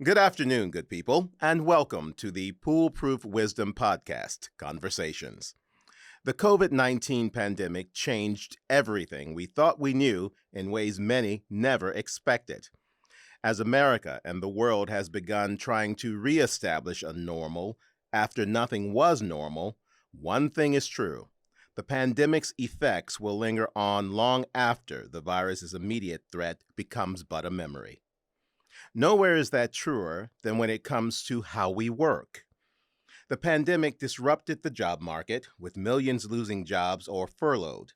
Good afternoon, good people, and welcome to the PooleProof Wisdom Podcast, Conversations. The COVID-19 pandemic changed everything we thought we knew in ways many never expected. As America and the world has begun trying to reestablish a normal after nothing was normal, one thing is true. The pandemic's effects will linger on long after the virus's immediate threat becomes but a memory. Nowhere is that truer than when it comes to how we work. The pandemic disrupted the job market, with millions losing jobs or furloughed.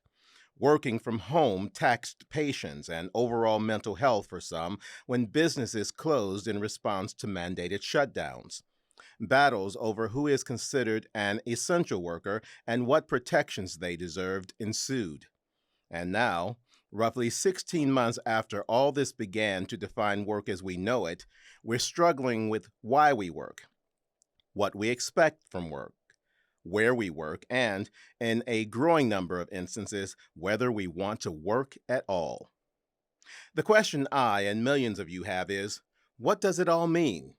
Working from home taxed patience and overall mental health for some when businesses closed in response to mandated shutdowns. Battles over who is considered an essential worker and what protections they deserved ensued. And now, roughly 16 months after all this began to define work as we know it, we're struggling with why we work, what we expect from work, where we work, and, in a growing number of instances, whether we want to work at all. The question I and millions of you have is, what does it all mean?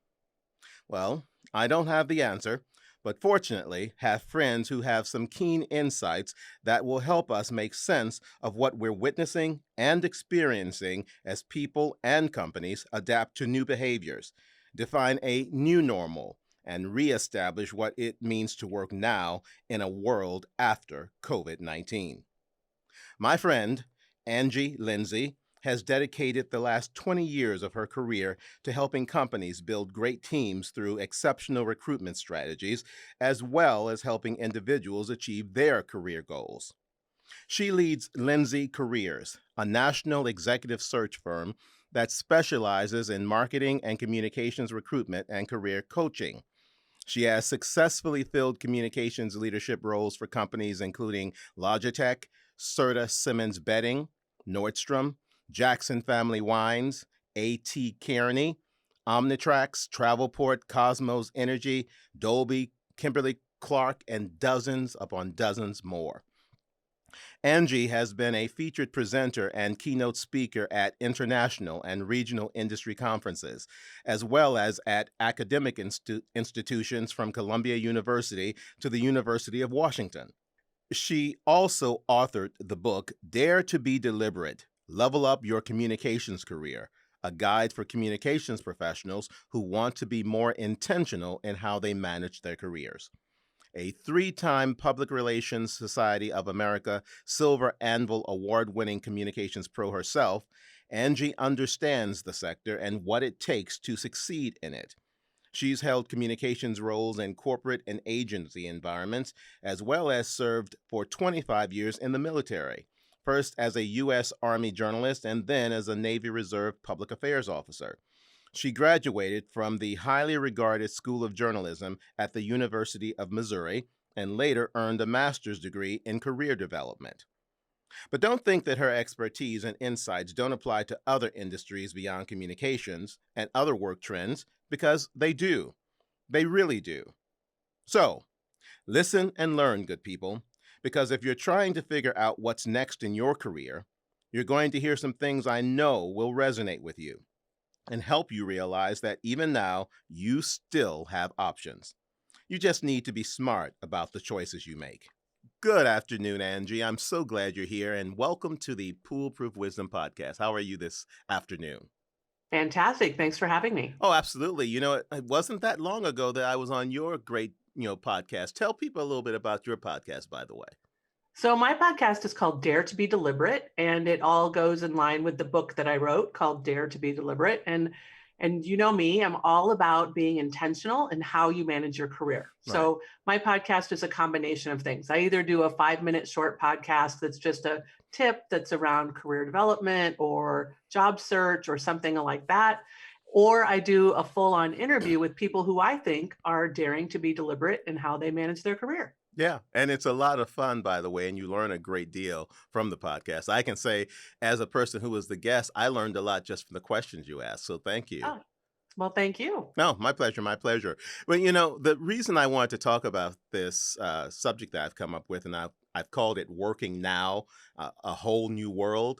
Well, I don't have the answer, but fortunately have friends who have some keen insights that will help us make sense of what we're witnessing and experiencing as people and companies adapt to new behaviors, define a new normal, and reestablish what it means to work now in a world after COVID-19. My friend, Angee Linsey, has dedicated the last 20 years of her career to helping companies build great teams through exceptional recruitment strategies, as well as helping individuals achieve their career goals. She leads Linsey Careers, a national executive search firm that specializes in marketing and communications recruitment and career coaching. She has successfully filled communications leadership roles for companies including Logitech, Serta Simmons Bedding, Nordstrom, Jackson Family Wines, A.T. Kearney, Omnitrax, Travelport, Cosmos Energy, Dolby, Kimberly-Clark, and dozens upon dozens more. Angee has been a featured presenter and keynote speaker at international and regional industry conferences, as well as at academic institutions from Columbia University to the University of Washington. She also authored the book Dare to be Deliberate: Level Up Your Communications Career, a guide for communications professionals who want to be more intentional in how they manage their careers. A three-time Public Relations Society of America Silver Anvil Award-winning communications pro herself, Angee understands the sector and what it takes to succeed in it. She's held communications roles in corporate and agency environments, as well as served for 25 years in the military, first as a U.S. Army journalist and then as a Navy Reserve public affairs officer. She graduated from the highly regarded School of Journalism at the University of Missouri and later earned a master's degree in career development. But don't think that her expertise and insights don't apply to other industries beyond communications and other work trends, because they do. They really do. So, listen and learn, good people, because if you're trying to figure out what's next in your career, you're going to hear some things I know will resonate with you and help you realize that even now, you still have options. You just need to be smart about the choices you make. Good afternoon, Angee. I'm so glad you're here, and welcome to the PooleProof Wisdom Podcast. How are you this afternoon? Fantastic. Thanks for having me. Oh, absolutely. It wasn't that long ago that I was on your great, podcast. Tell people a little bit about your podcast, by the way. So my podcast is called Dare to be Deliberate, and it all goes in line with the book that I wrote called Dare to be Deliberate. And you know me, I'm all about being intentional in how you manage your career. Right. So my podcast is a combination of things. I either do a 5-minute short podcast that's just a tip that's around career development or job search or something like that. Or I do a full-on interview with people who I think are daring to be deliberate in how they manage their career. Yeah, and it's a lot of fun, by the way, and you learn a great deal from the podcast. I can say, as a person who was the guest, I learned a lot just from the questions you asked, so thank you. Oh, well, thank you. No, my pleasure, my pleasure. Well, the reason I wanted to talk about this subject that I've come up with, and I've called it Working Now, a Whole New World,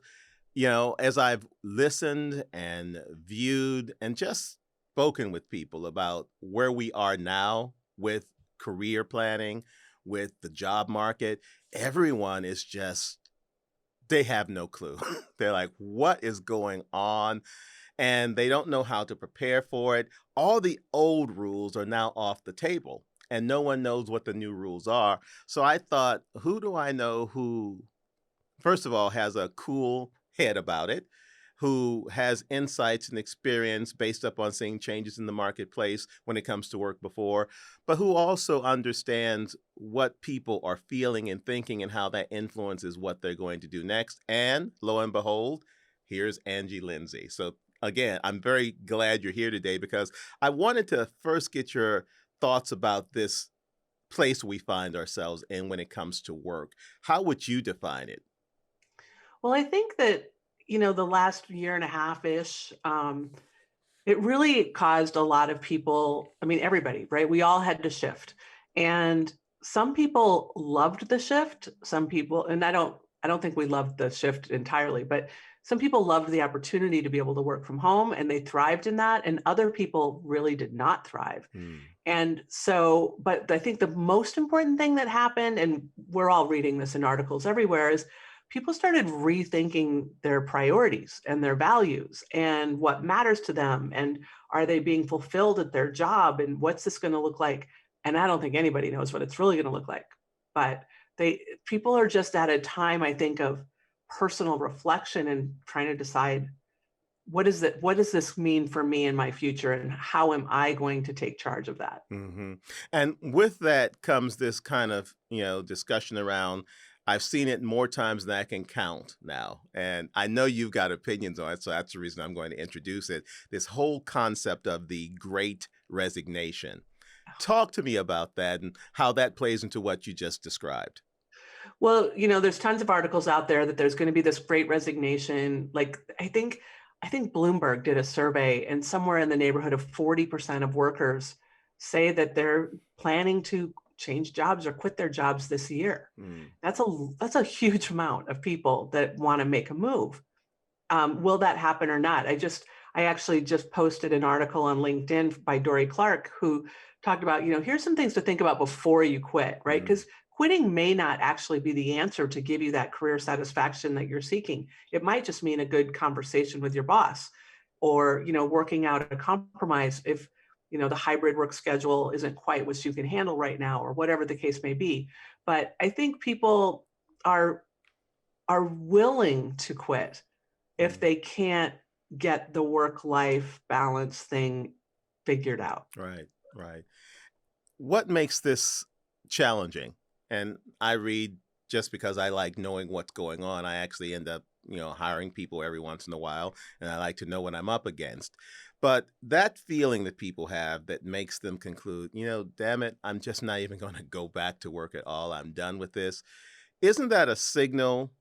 as I've listened and viewed and just spoken with people about where we are now with career planning, with the job market, everyone is just, they have no clue. They're like, what is going on? And they don't know how to prepare for it. All the old rules are now off the table, and no one knows what the new rules are. So I thought, who do I know who, first of all, has a cool head about it, who has insights and experience based upon seeing changes in the marketplace when it comes to work before, but who also understands what people are feeling and thinking and how that influences what they're going to do next. And lo and behold, here's Angee Linsey. So again, I'm very glad you're here today because I wanted to first get your thoughts about this place we find ourselves in when it comes to work. How would you define it? Well, I think that, the last year and a half ish, it really caused a lot of people, I mean, everybody, right? We all had to shift. And some people loved the shift. Some people, and I don't think we loved the shift entirely, but some people loved the opportunity to be able to work from home and they thrived in that. And other people really did not thrive. Hmm. And so, but I think the most important thing that happened, and we're all reading this in articles everywhere, is people started rethinking their priorities and their values and what matters to them. And are they being fulfilled at their job? And what's this going to look like? And I don't think anybody knows what it's really going to look like. But people are just at a time, I think, of personal reflection and trying to decide what does this mean for me and my future and how am I going to take charge of that? Hmm. And with that comes this kind of, discussion around, I've seen it more times than I can count now. And I know you've got opinions on it, so that's the reason I'm going to introduce it. This whole concept of the great resignation. Talk to me about that and how that plays into what you just described. Well, there's tons of articles out there that there's going to be this great resignation. Like I think Bloomberg did a survey and somewhere in the neighborhood of 40% of workers say that they're planning to change jobs or quit their jobs this year. Mm. That's a huge amount of people that want to make a move. Will that happen or not? I actually just posted an article on LinkedIn by Dory Clark who talked about, here's some things to think about before you quit, right? Mm. Because quitting may not actually be the answer to give you that career satisfaction that you're seeking. It might just mean a good conversation with your boss or, working out a compromise if, the hybrid work schedule isn't quite what you can handle right now or whatever the case may be. But I think people are are willing to quit if Mm. they can't get the work-life balance thing figured out. Right, right. What makes this challenging? And I read just because I like knowing what's going on. I actually end up, hiring people every once in a while, and I like to know what I'm up against. But that feeling that people have that makes them conclude, damn it, I'm just not even going to go back to work at all. I'm done with this. Isn't that a signal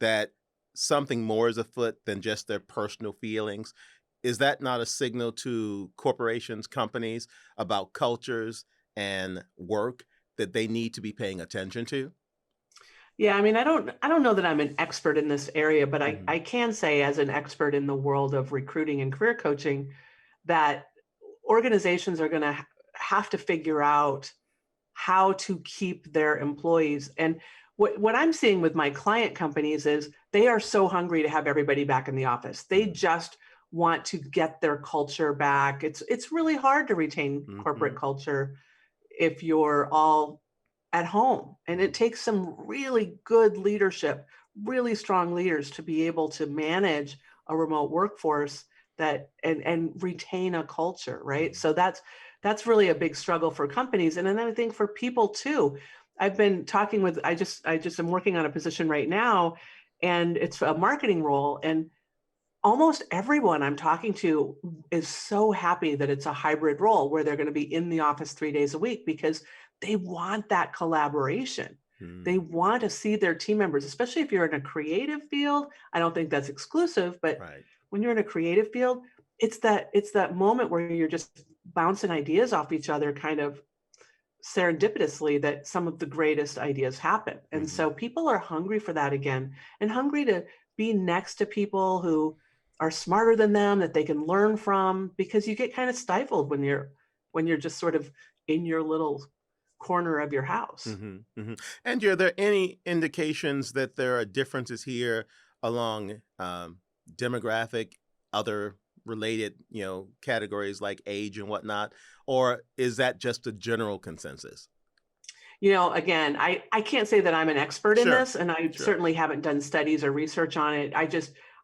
that something more is afoot than just their personal feelings? Is that not a signal to corporations, companies about cultures and work that they need to be paying attention to? Yeah, I mean, I don't know that I'm an expert in this area, but I, Mhm. I can say as an expert in the world of recruiting and career coaching that organizations are going to have to figure out how to keep their employees. And what I'm seeing with my client companies is they are so hungry to have everybody back in the office. They Mm. just want to get their culture back. It's really hard to retain corporate Mhm. culture if you're all at home. And it Mhm. takes some really good leadership, really strong leaders to be able to manage a remote workforce that and retain a culture, right? Mhm. So that's really a big struggle for companies. And then I think for people too. I've been talking with I just am working on a position right now and it's a marketing role and almost everyone I'm talking to is so happy that it's a hybrid role where they're going to be in the office 3 days a week because they want that collaboration. They Mm. want to see their team members, especially if you're in a creative field. I don't think that's exclusive, but Right. when you're in a creative field, it's that moment where you're just bouncing ideas off each other kind of serendipitously that some of the greatest ideas happen. And Mhm. so people are hungry for that again and hungry to be next to people who are smarter than them that they can learn from, because you get kind of stifled when you're just sort of in your little corner of your house. And are there any indications that there are differences here along demographic, other related, categories like age and whatnot, or is that just a general consensus? Again, I can't say that I'm an expert in Sure, this, and I sure. certainly haven't done studies or research on it.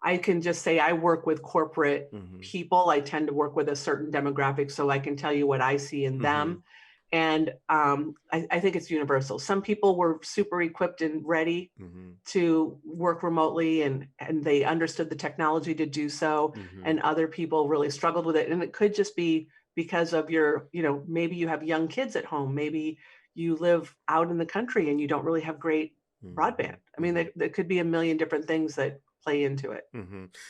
I can just say I work with corporate hmm people. I tend to work with a certain demographic, so I can tell you what I see in hmm them. And I think it's universal. Some people were super equipped and ready hmm to work remotely, and they understood the technology to do so, hmm and other people really struggled with it. And it could just be because of your, maybe you have young kids at home, maybe you live out in the country and you don't really have great broadband. I mean, hmm there could be a million different things that play into it.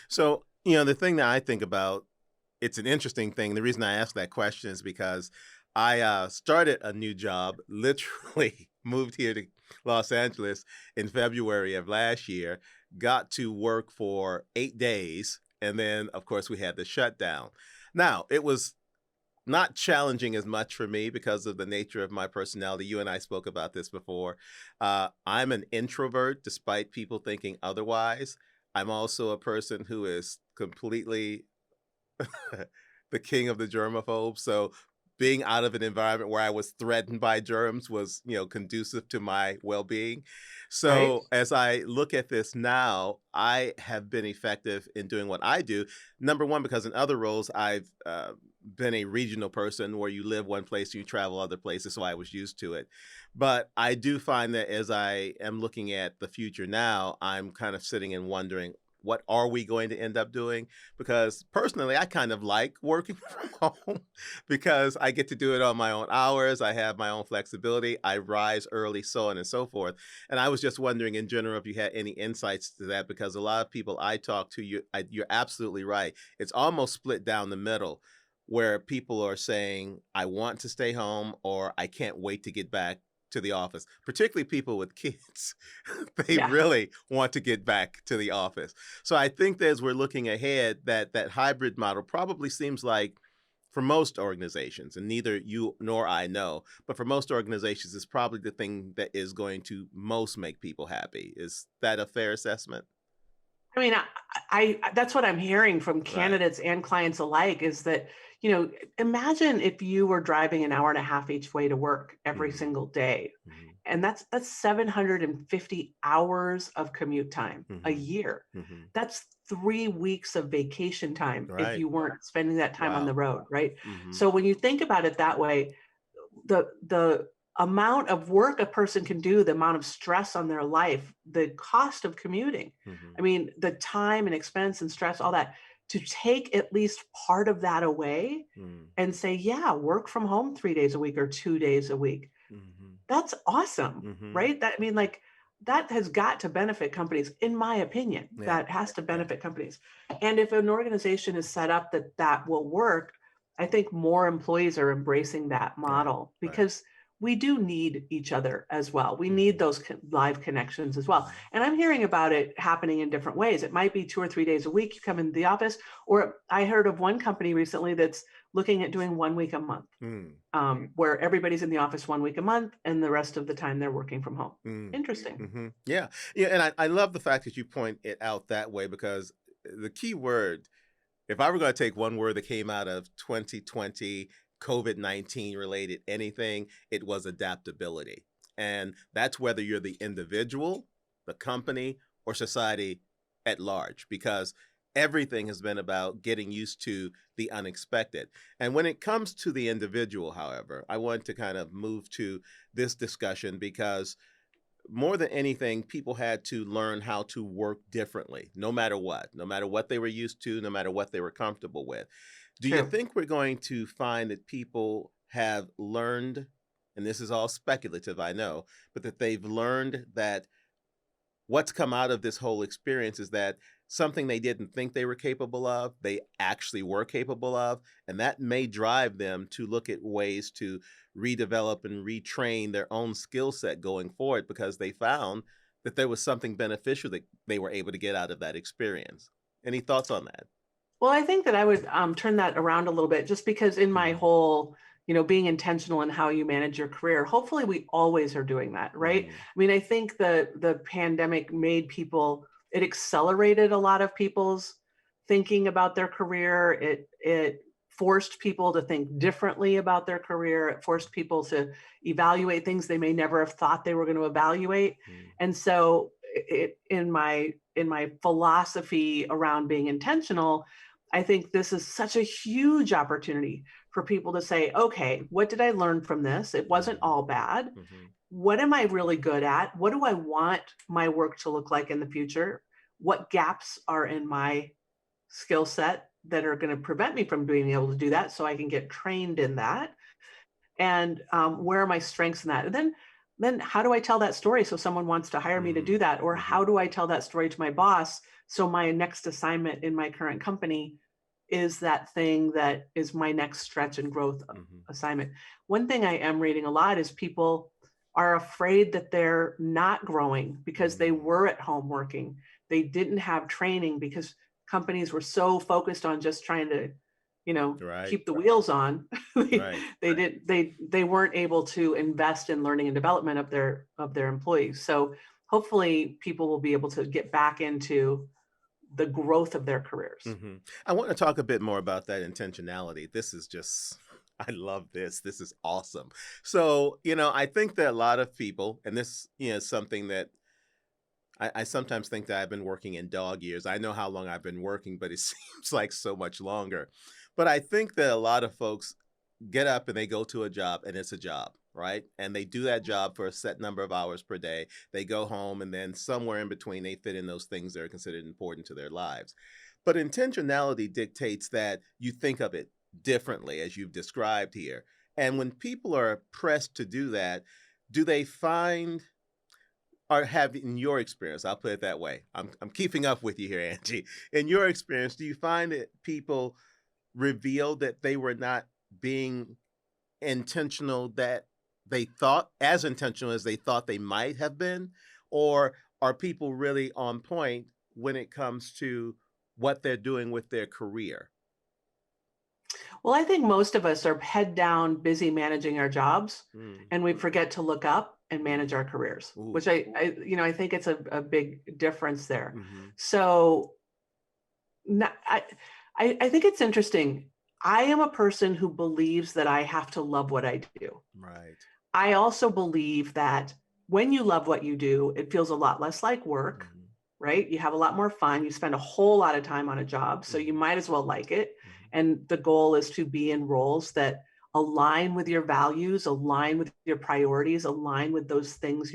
So, the thing that I think about, it's an interesting thing. The reason I ask that question is because I started a new job, literally moved here to Los Angeles in February of last year, got to work for 8 days, and then, of course, we had the shutdown. Now, it was not challenging as much for me because of the nature of my personality. You and I spoke about this before. I'm an introvert, despite people thinking otherwise. I'm also a person who is completely the king of the germaphobe. So being out of an environment where I was threatened by germs was, conducive to my well-being. Right. So as I look at this now, I have been effective in doing what I do. Number one, because in other roles, I've been a regional person where you live one place and you travel other places, so I was used to it. But I do find that as I am looking at the future now, I'm kind of sitting and wondering, what are we going to end up doing? Because personally, I kind of like working from home because I get to do it on my own hours. I have my own flexibility. I rise early, so on and so forth. And I was just wondering in general if you had any insights to that, because a lot of people I talk to, you're absolutely right. It's almost split down the middle where people are saying, I want to stay home or I can't wait to get back to the office, particularly people with kids. They Yeah. really want to get back to the office. So I think that as we're looking ahead, that hybrid model probably seems like for most organizations, and neither you nor I know, but for most organizations, is probably the thing that is going to most make people happy. Is that a fair assessment? I mean, that's what I'm hearing from Right. candidates and clients alike, is that, imagine if you were driving an hour and a half each way to work every hmm single day. hmm And that's 750 hours of commute time a hmm year. hmm That's 3 weeks of vacation time if Right. you weren't spending that time on the Wow. road, right? hmm So when you think about it that way, the amount of work a person can do, the amount of stress on their life, the cost of commuting, I hmm mean, the time and expense and stress, all that, to take at least part of that away hmm and say, yeah, work from home 3 days a week or 2 days a week. hmm That's awesome, hmm right? That, I mean, like, that has got to benefit companies, in my opinion. Yeah. That has to Yeah. benefit companies. And if an organization is set up that that will work, I think more employees are embracing that Right. model, Right. because we do need each other as well. We need hmm those live connections as well. hmm And I'm hearing about it happening in different ways. It might be 2 or 3 days a week you come into the office, or I heard of one company recently that's looking at doing 1 week a month, Mm, where everybody's in the office 1 week a month and the rest of the time they're working from home. mm, Interesting. Yeah. Yeah. And I love the fact that you point it out that way because the key word, if I were going to take one word that came out of 2020, COVID-19 related anything, it was adaptability. And that's whether you're the individual, the company, or society at large, because everything has been about getting used to the unexpected. And when it comes to the individual, however, I want to kind of move to this discussion because more than anything, people had to learn how to work differently, no matter what they were used to, no matter what they were comfortable with. Do you True. think we're going to find that people have learned, and this is all speculative, I know, but that they've learned that what's come out of this whole experience is that something they didn't think they were capable of, they actually were capable of, and that may drive them to look at ways to redevelop and retrain their own skill set going forward because they found that there was something beneficial that they were able to get out of that experience. Any thoughts on that? Well, I think that I would turn that around a little bit, just because in my Mm, whole, being intentional in how you manage your career, hopefully we always are doing that, right? mm, I mean, I think the pandemic made people, it accelerated a lot of people's thinking about their career. It forced people to think differently about their career. It forced people to evaluate things they may never have thought they were going to evaluate. mm, And so in my philosophy around being intentional, I think this is such a huge opportunity for people to say, okay, what did I learn from this? It wasn't mhm, all bad. mhm, What am I really good at? What do I want my work to look like in the future? What gaps are in my skill set that are going to prevent me from being able to do that, so I can get trained in that? And where are my strengths in that? And then how do I tell that story so someone wants to hire me to mm, do that? Or how mhm, do I tell that story to my boss so my next assignment in my current company is that thing that is my next stretch and growth mhm, assignment? One thing I am reading a lot is people are afraid that they're not growing because they mm. were at home working. They didn't have training because companies were so focused on just trying to, Right, keep the wheels on. they, right. they weren't able to invest in learning and development of their employees. So hopefully people will be able to get back into the growth of their careers. Hmm. I want to talk a bit more about that intentionality. This is just, I love this. This is awesome. So, I think that a lot of people, and this, is something that I sometimes think that I've been working in dog years. I know how long I've been working, but it seems like so much longer. But I think that a lot of folks get up and they go to a job and it's a job, right? And they do that job for a set number of hours per day. They go home and then somewhere in between they fit in those things that are considered important to their lives. But intentionality dictates that you think of it differently, as you've described here. And when people are pressed to do that, do they find or have, in your experience, I'll put it that way. I'm keeping up with you here, Angee. In your experience, do you find that people reveal that they were not being intentional, that they thought as intentional as they thought they might have been? Or are people really on point when it comes to what they're doing with their career? Well, I think most of us are head down, busy managing our jobs, Mm, and we forget to look up and mm, manage our careers, ooh, which I think it's a big difference there. mhm, So I think it's interesting. I am a person who believes that I have to love what I do. right. I also believe that when you love what you do, it feels a lot less like work, Mhm, right? You have a lot more fun. You spend a whole lot of time on a job, so you mhm, might as well like it. mhm, And the goal is to be in roles that align with your values, align with your priorities, align with those things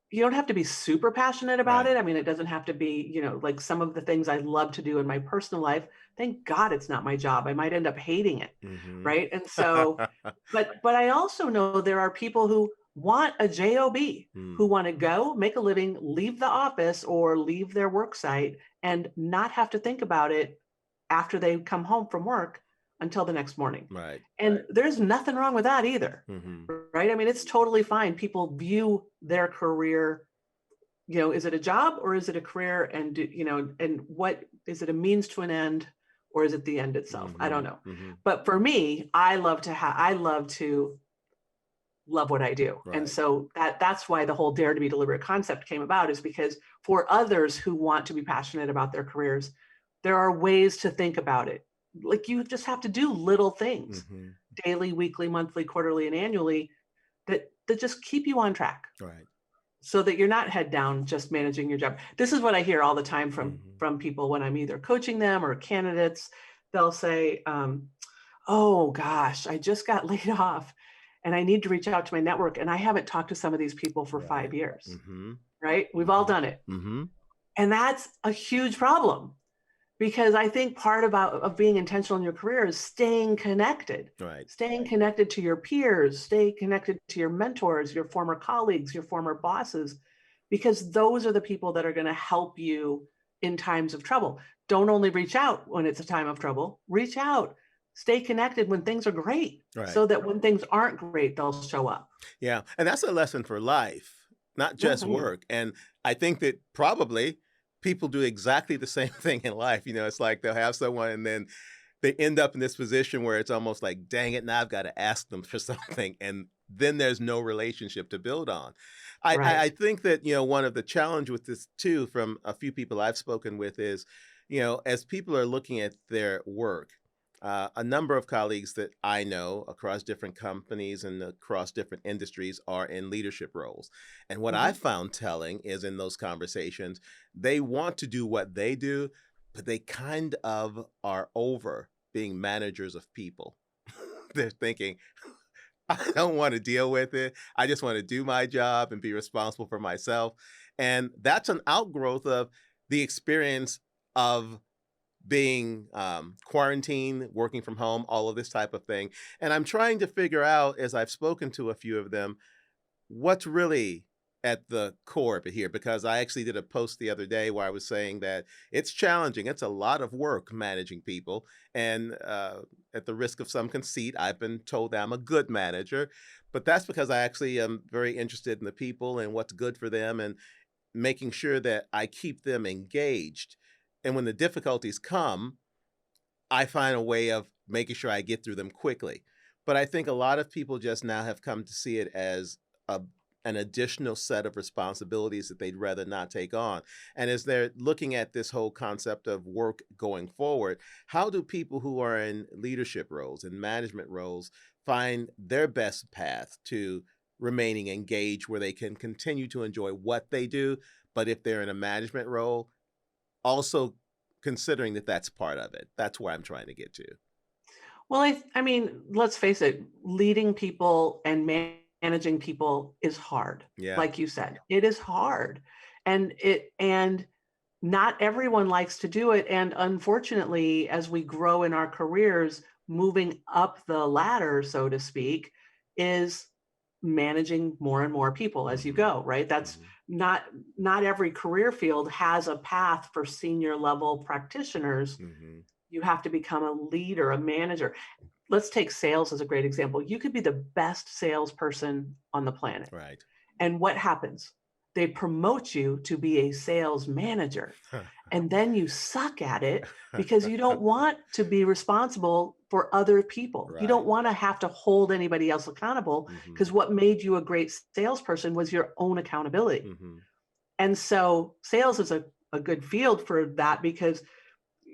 you don't have to be super passionate about right. it. I mean, it doesn't have to be, like some of the things I love to do in my personal life. Thank God it's not my job. I might end up hating it. Mhm. Right. And so, but I also know there are people who want a job, who Mm, want to go make a living, leave the office or leave their work site and not have to think about it after they come home from work until the next morning. right. And there's nothing wrong with that either. Mhm, Right. I mean, it's totally fine. People view their career, is it a job or is it a career? And and what is it, a means to an end, or is it the end itself? I don't mhm, know. mhm. But for me, I love to love what I do. And Right. so that's why the whole dare to be deliberate concept came about, is because for others who want to be passionate about their careers, there are ways to think about it. Like, you just have to do little things Mhm. daily, weekly, monthly, quarterly, and annually that just keep you on track, Right. so that you're not head down just managing your job. This is what I hear all the time from Mhm. from people when I'm either coaching them or candidates. They'll say, "Oh gosh, I just got laid off, and I need to reach out to my network, and I haven't talked to some of these people for Right. 5 years." Mhm. Right? We've all Mhm. done it, Mhm. and that's a huge problem, because I think part about of being intentional in your career is Right. staying connected to your peers, stay connected to your mentors, your former colleagues, your former bosses, because those are the people that are going to help you in times of trouble. Don't only reach out when it's a time of trouble, reach out, stay connected when things are great, Right. so that when things aren't great, they'll show up. Yeah, and that's a lesson for life, not just Mhm. work. And I think that probably people do exactly the same thing in life. It's like they'll have someone and then they end up in this position where it's almost like, dang it, now I've got to ask them for something. And then there's no relationship to build on. I Right. think that, one of the challenge with this too, from a few people I've spoken with is, as people are looking at their work, a number of colleagues that I know across different companies and across different industries are in leadership roles. And what I Hmm. found telling is in those conversations, they want to do what they do, but they kind of are over being managers of people. They're thinking, I don't want to deal with it. I just want to do my job and be responsible for myself. And that's an outgrowth of the experience of being quarantined, working from home, all of this type of thing. And I'm trying to figure out, as I've spoken to a few of them, what's really at the core of it here, because I actually did a post the other day where I was saying that it's challenging. It's a lot of work managing people. And at the risk of some conceit, I've been told that I'm a good manager, but that's because I actually am very interested in the people and what's good for them and making sure that I keep them engaged. And when the difficulties come, I find a way of making sure I get through them quickly. But I think a lot of people just now have come to see it as a an additional set of responsibilities that they'd rather not take on. And as they're looking at this whole concept of work going forward, how do people who are in leadership roles and management roles find their best path to remaining engaged where they can continue to enjoy what they do, but if they're in a management role, also considering that that's part of it? That's where I'm trying to get to. Well, I mean, let's face it, leading people and managing people is hard. Yeah. Like you said, it is hard. And not everyone likes to do it. And unfortunately, as we grow in our careers, moving up the ladder, so to speak, is managing more and more people as you Mhm. go, right? That's Mhm. not not every career field has a path for senior level practitioners. Mhm. You have to become a leader, a manager. Let's take sales as a great example. You could be the best salesperson on the planet. Right. And what happens? They promote you to be a sales manager. And then you suck at it because you don't want to be responsible for other people. You don't Right. want to have to hold anybody else accountable Mhm. because what made you a great salesperson was your own accountability. Mhm. And so sales is a good field for that because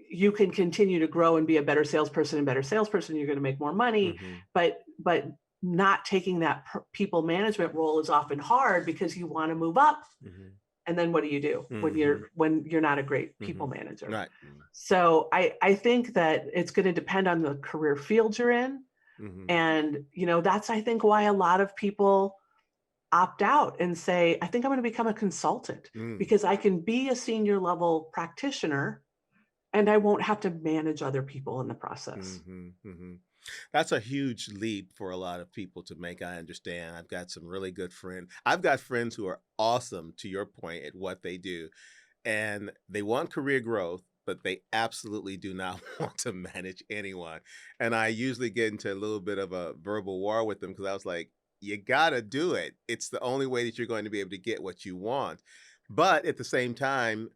you can continue to grow and be a better salesperson and better salesperson. You're going to make more money, Mhm. but not taking that people management role is often hard because you want to move up. Mhm. And then what do you do Mhm. when you're not a great people Mhm. manager? Right. Mm. So I think that it's going to depend on the career field you're in. Mhm. And that's I think why a lot of people opt out and say, I think I'm going to become a consultant Mm. because I can be a senior level practitioner and I won't have to manage other people in the process. Mhm. Mhm. That's a huge leap for a lot of people to make, I understand. I've got some really good friends. I've got friends who are awesome, to your point, at what they do, and they want career growth, but they absolutely do not want to manage anyone. And I usually get into a little bit of a verbal war with them because I was like, you gotta do it. It's the only way that you're going to be able to get what you want. But at the same time,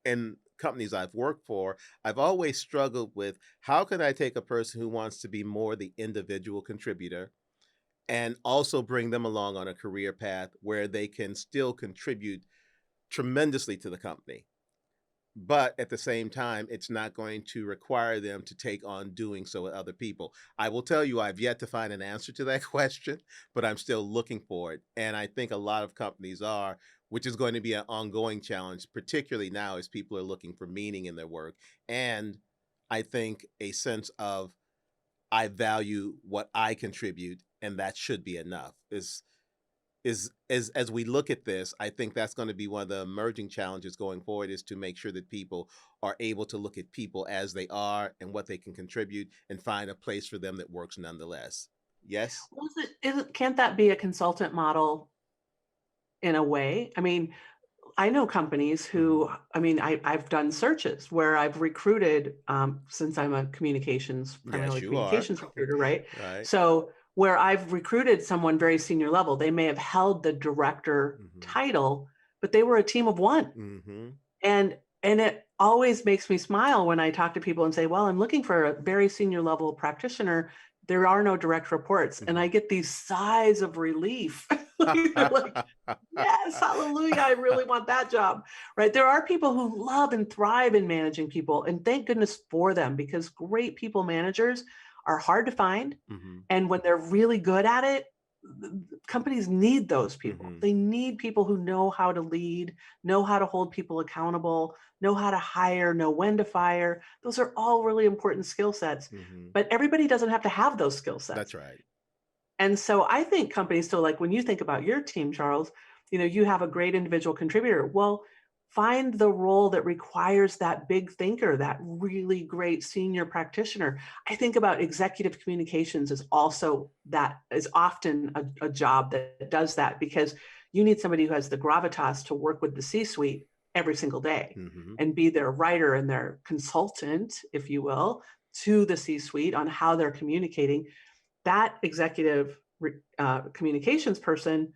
in companies I've worked for, I've always struggled with how can I take a person who wants to be more the individual contributor and also bring them along on a career path where they can still contribute tremendously to the company. But at the same time, it's not going to require them to take on doing so with other people. I will tell you, I've yet to find an answer to that question, but I'm still looking for it. And I think a lot of companies are, which is going to be an ongoing challenge, particularly now as people are looking for meaning in their work. And I think a sense of I value what I contribute, and that should be enough is as we look at this, I think that's going to be one of the emerging challenges going forward is to make sure that people are able to look at people as they are and what they can contribute and find a place for them that works nonetheless. Yes? Well, can't that be a consultant model in a way? I mean, I know companies Mhm. who, I mean, I've done searches where I've recruited, since I'm a Yes, primarily you are. communications recruiter, right? Right. So where I've recruited someone very senior level, they may have held the director Mhm. title, but they were a team of one. Mhm. And it always makes me smile when I talk to people and say, well, I'm looking for a very senior level practitioner. There are no direct reports. And I get these sighs of relief. They're like, yes, hallelujah, I really want that job, right? There are people who love and thrive in managing people, and thank goodness for them, because great people managers are hard to find. Mhm. And when they're really good at it, companies need those people. Mhm. They need people who know how to lead, know how to hold people accountable, know how to hire, know when to fire. Those are all really important skill sets. Mhm. But everybody doesn't have to have those skill That's sets. right. And so I think companies still, like when you think about your team, Charles, you have a great individual contributor. Well, find the role that requires that big thinker, that really great senior practitioner. I think about executive communications as also that is often a job that does that, because you need somebody who has the gravitas to work with the C-suite every single day Mhm. and be their writer and their consultant, if you will, to the C-suite on how they're communicating. That executive communications person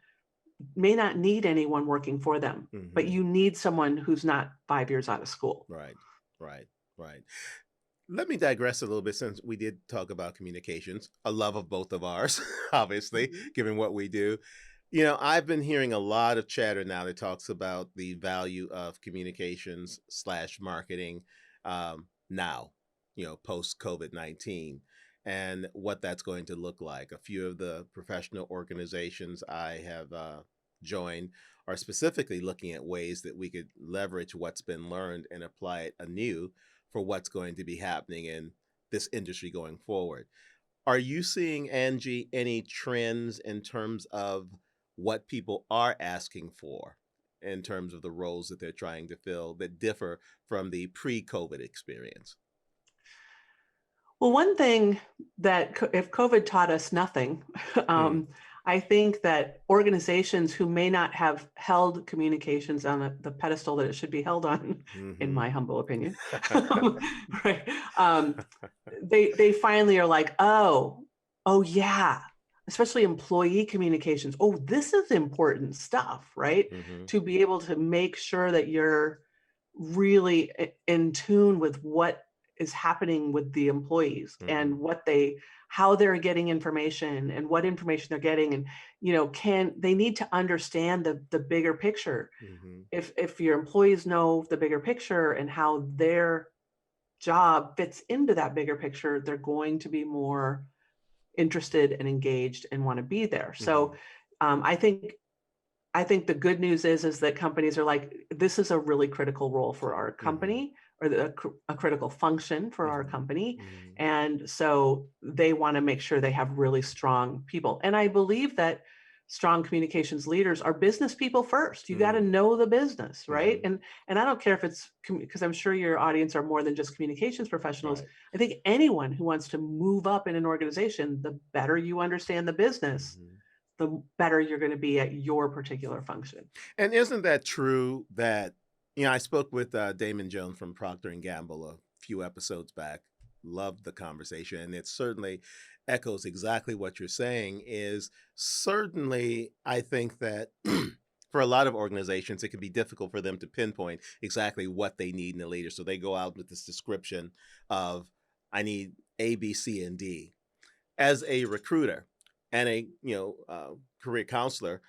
may not need anyone working for them, but Mhm. you need someone who's not 5 years out of school. Right. Right. Right. Let me digress a little bit since we did talk about communications, a love of both of ours, obviously, Mhm. given what we do. I've been hearing a lot of chatter now that talks about the value of communications slash marketing now, post COVID-19 and what that's going to look like. A few of the professional organizations I have joined are specifically looking at ways that we could leverage what's been learned and apply it anew for what's going to be happening in this industry going forward. Are you seeing, Angee, any trends in terms of what people are asking for in terms of the roles that they're trying to fill that differ from the pre-COVID experience? Well, one thing that if COVID taught us nothing, Hmm. I think that organizations who may not have held communications on the pedestal that it should be held on, in Hmm. my humble opinion, right? They finally are like, oh yeah, especially employee communications. Oh, this is important stuff, right? Hmm. To be able to make sure that you're really in tune with what is happening with the employees and Hmm. how they're getting information and what information they're getting. And can they need to understand the bigger picture. Hmm. If your employees know the bigger picture and how their job fits into that bigger picture, they're going to be more interested and engaged and want to be there. So Hmm. I think the good news is that companies are like, this is a really critical role for our Hmm. company, or a critical function for our Hmm. company. Hmm. And so they want to make sure they have really strong people. And I believe that strong communications leaders are business people first. You got to Hmm. know the business, right? Hmm. And I don't care if it's, because I'm sure your audience are more than just communications professionals. Right. I think anyone who wants to move up in an organization, the better you understand the business, Hmm. the better you're going to be at your particular function. And isn't that true that, I spoke with Damon Jones from Procter and Gamble a few episodes back. Loved the conversation, and it certainly echoes exactly what you're saying. Is certainly, I think that for a lot of organizations, it can be difficult for them to pinpoint exactly what they need in a leader. So they go out with this description of, I need A, B, C, and D. As a recruiter and a career counselor,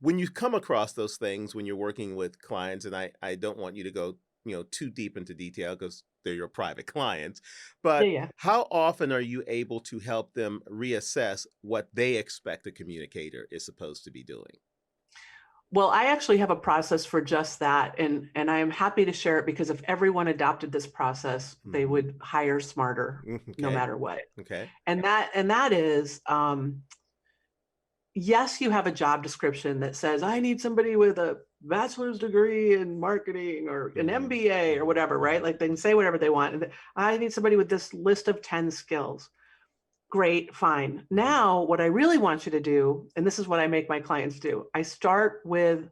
when you come across those things when you're working with clients, and I don't want you to go too deep into detail because they're your private clients, Yeah, but yeah. how often are you able to help them reassess what they expect a communicator is supposed to be doing? Well, I actually have a process for just that, and I am happy to share it, because if everyone adopted this process, they Hmm. would hire smarter no Okay. matter what. Okay. And that is, yes, you have a job description that says, I need somebody with a bachelor's degree in marketing or an Hmm. MBA or Hmm. whatever, right? Hmm. Like they can say whatever they want. And I need somebody with this list of 10 skills. Great, fine. Hmm. Now, what I really want you to do, and this is what I make my clients do, I start with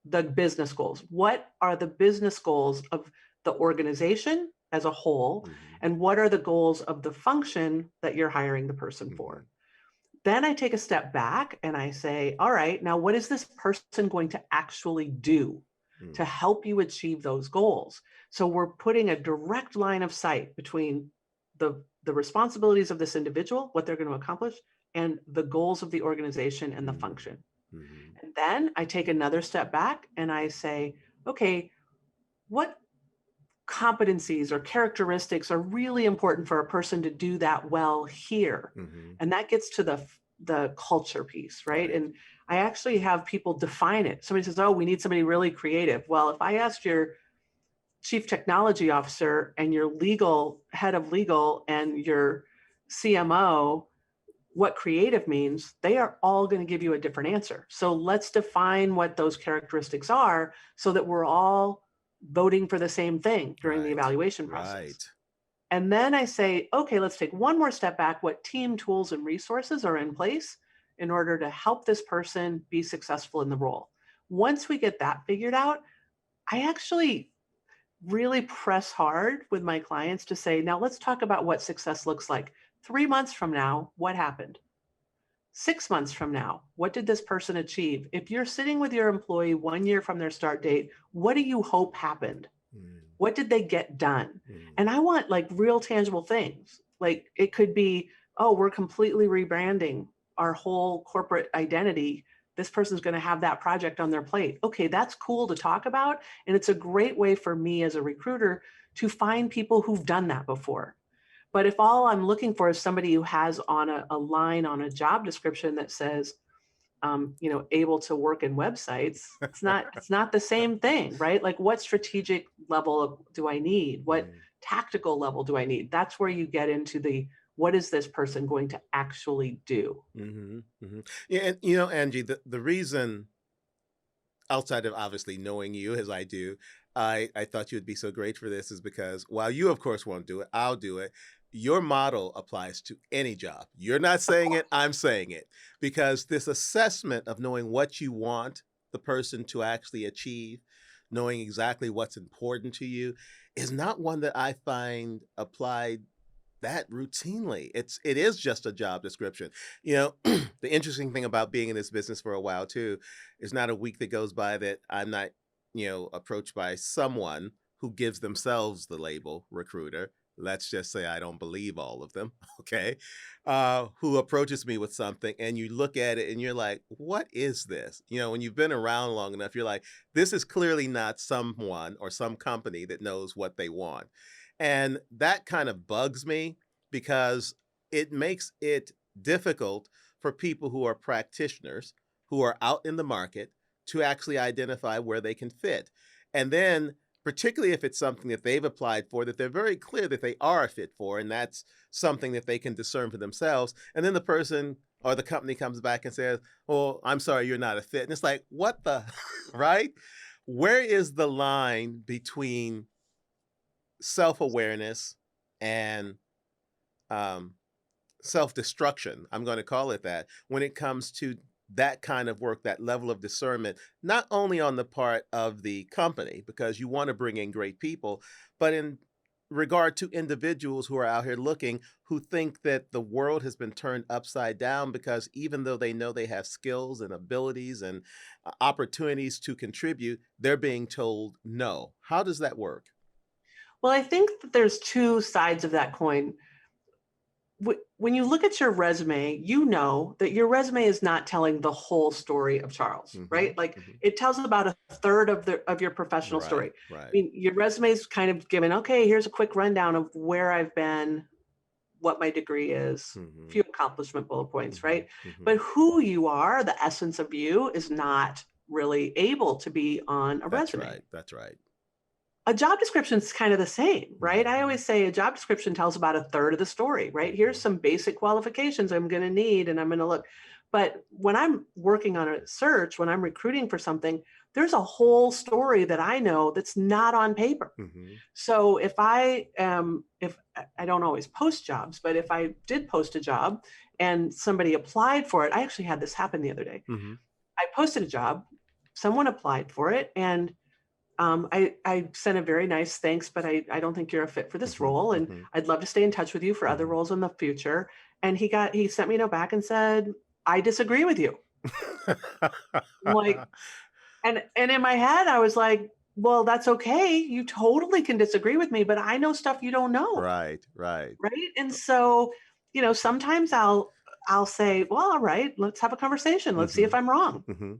the business goals. What are the business goals of the organization as a whole? Hmm. And what are the goals of the function that you're hiring the person for? Hmm. Then I take a step back and I say, all right, now what is this person going to actually do? to Mm. help you achieve those goals. So we're putting a direct line of sight between the responsibilities of this individual, what they're going to accomplish, and the goals of the organization and the Mm. function. Mhm. And then I take another step back and I say, okay, what competencies or characteristics are really important for a person to do that well here? Mhm. And that gets to the culture piece, right? Right. And I actually have people define it. Somebody says, oh, we need somebody really creative. Well, if I asked your chief technology officer and your legal head of legal and your CMO what creative means, they are all going to give you a different answer. So let's define what those characteristics are so that we're all voting for the same thing during the Right. evaluation process. Right. And then I say, okay, let's take one more step back. What team tools and resources are in place in order to help this person be successful in the role? Once we get that figured out, I actually really press hard with my clients to say, now let's talk about what success looks like. 3 months from now, what happened? 6 months from now, what did this person achieve? If you're sitting with your employee 1 year from their start date, what do you hope happened? Mm. What did they get done? Mm. And I want like real tangible things. Like it could be, oh, we're completely rebranding our whole corporate identity. This person's going to have that project on their plate. Okay, that's cool to talk about. And it's a great way for me as a recruiter to find people who've done that before. But if all I'm looking for is somebody who has on a line on a job description that says, able to work in websites, it's not the same thing, right? Like what strategic level do I need? What Mm. tactical level do I need? That's where you get into what is this person going to actually do? Mhm. Mhm. Yeah, and Angie, the reason outside of obviously knowing you as I do, I thought you would be so great for this is because while you of course won't do it, I'll do it. Your model applies to any job. You're not Of saying it, course. I'm saying it. Because this assessment of knowing what you want the person to actually achieve, knowing exactly what's important to you, is not one that I find applied that routinely. It is just a job description. The interesting thing about being in this business for a while too is not a week that goes by that I'm not, approached by someone who gives themselves the label recruiter. Let's just say I don't believe all of them, okay? Who approaches me with something and you look at it and you're like, what is this? When you've been around long enough, you're like, this is clearly not someone or some company that knows what they want. And that kind of bugs me because it makes it difficult for people who are practitioners, who are out in the market, to actually identify where they can fit. And then, particularly if it's something that they've applied for, that they're very clear that they are a fit for, and that's something that they can discern for themselves. And then the person or the company comes back and says, well, I'm sorry, you're not a fit. And it's like, what the, right? Where is the line between self-awareness and um, self-destruction, I'm going to call it that, when it comes to that kind of work, that level of discernment, not only on the part of the company, because you want to bring in great people, but in regard to individuals who are out here looking, who think that the world has been turned upside down because even though they know they have skills and abilities and opportunities to contribute, they're being told no. How does that work? Well, I think that there's two sides of that coin. When you look at your resume, you know that your resume is not telling the whole story of Charles, Hmm. right? Like Hmm. it tells about a third of your professional Right, story. I right. mean, your resume is kind of given, okay, here's a quick rundown of where I've been, what my degree is, Mhm, few accomplishment bullet points, mhm, right? But mhm. who you are, the essence of you, is not really able to be on a That's resume. right, that's right. A job description is kind of the same, right? I Mhm, always say a job description tells about a third of the story, right? Here's mhm, some basic qualifications I'm going to need and I'm going to look. But when I'm working on a search, when I'm recruiting for something, there's a whole story that I know that's not on paper. mhm, So if I don't always post jobs, but if I did post a job and somebody applied for it, I actually had this happen the other day. mhm, I posted a job, someone applied for it, and I sent a very nice thanks, but I don't think you're a fit for this mhm, role. And mhm, I'd love to stay in touch with you for other mhm. roles in the future. And he sent me a note back and said, I disagree with you. I'm like, and in my head, I was like, well, that's okay. You totally can disagree with me, but I know stuff you don't know. Right, right. Right. And so, sometimes I'll say, well, all right, let's have a conversation. Let's see if Mhm. I'm wrong. Mhm.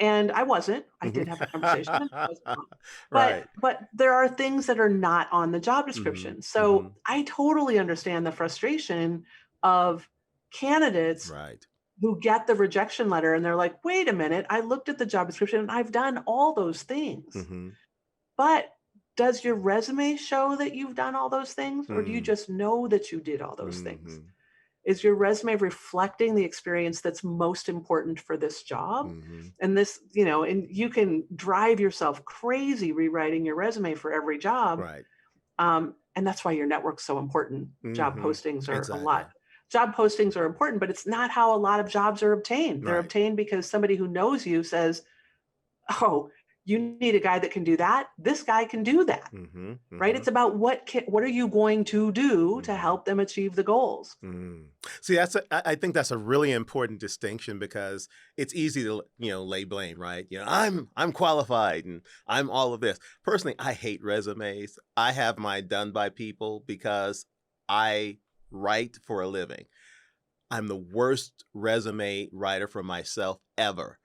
And I wasn't. I Mhm. did have a conversation and I wasn't wrong. But Right. but there are things that are not on the job Mhm. description. So Mhm. I totally understand the frustration of candidates Right. who get the rejection letter and they're like, wait a minute, I looked at the job description and I've done all those things. Mhm. But does your resume show that you've done all those things? Or do you Mm. just know that you did all those things? Mhm. Is your resume reflecting the experience that's most important for this job? Mhm. And and you can drive yourself crazy rewriting your resume for every job. Right. And that's why your network's so important. Job Mhm. postings are a lot. Exactly. Job postings are important, but it's not how a lot of jobs are obtained. They're Right. obtained because somebody who knows you says, oh, you need a guy that can do that. This guy can do that. Mhm. Right? Mhm. It's about what are you going to do to Mhm. help them achieve the goals? Mm. See, I think that's a really important distinction because it's easy to, lay blame, right? I'm qualified and I'm all of this. Personally, I hate resumes. I have mine done by people because I write for a living. I'm the worst resume writer for myself ever.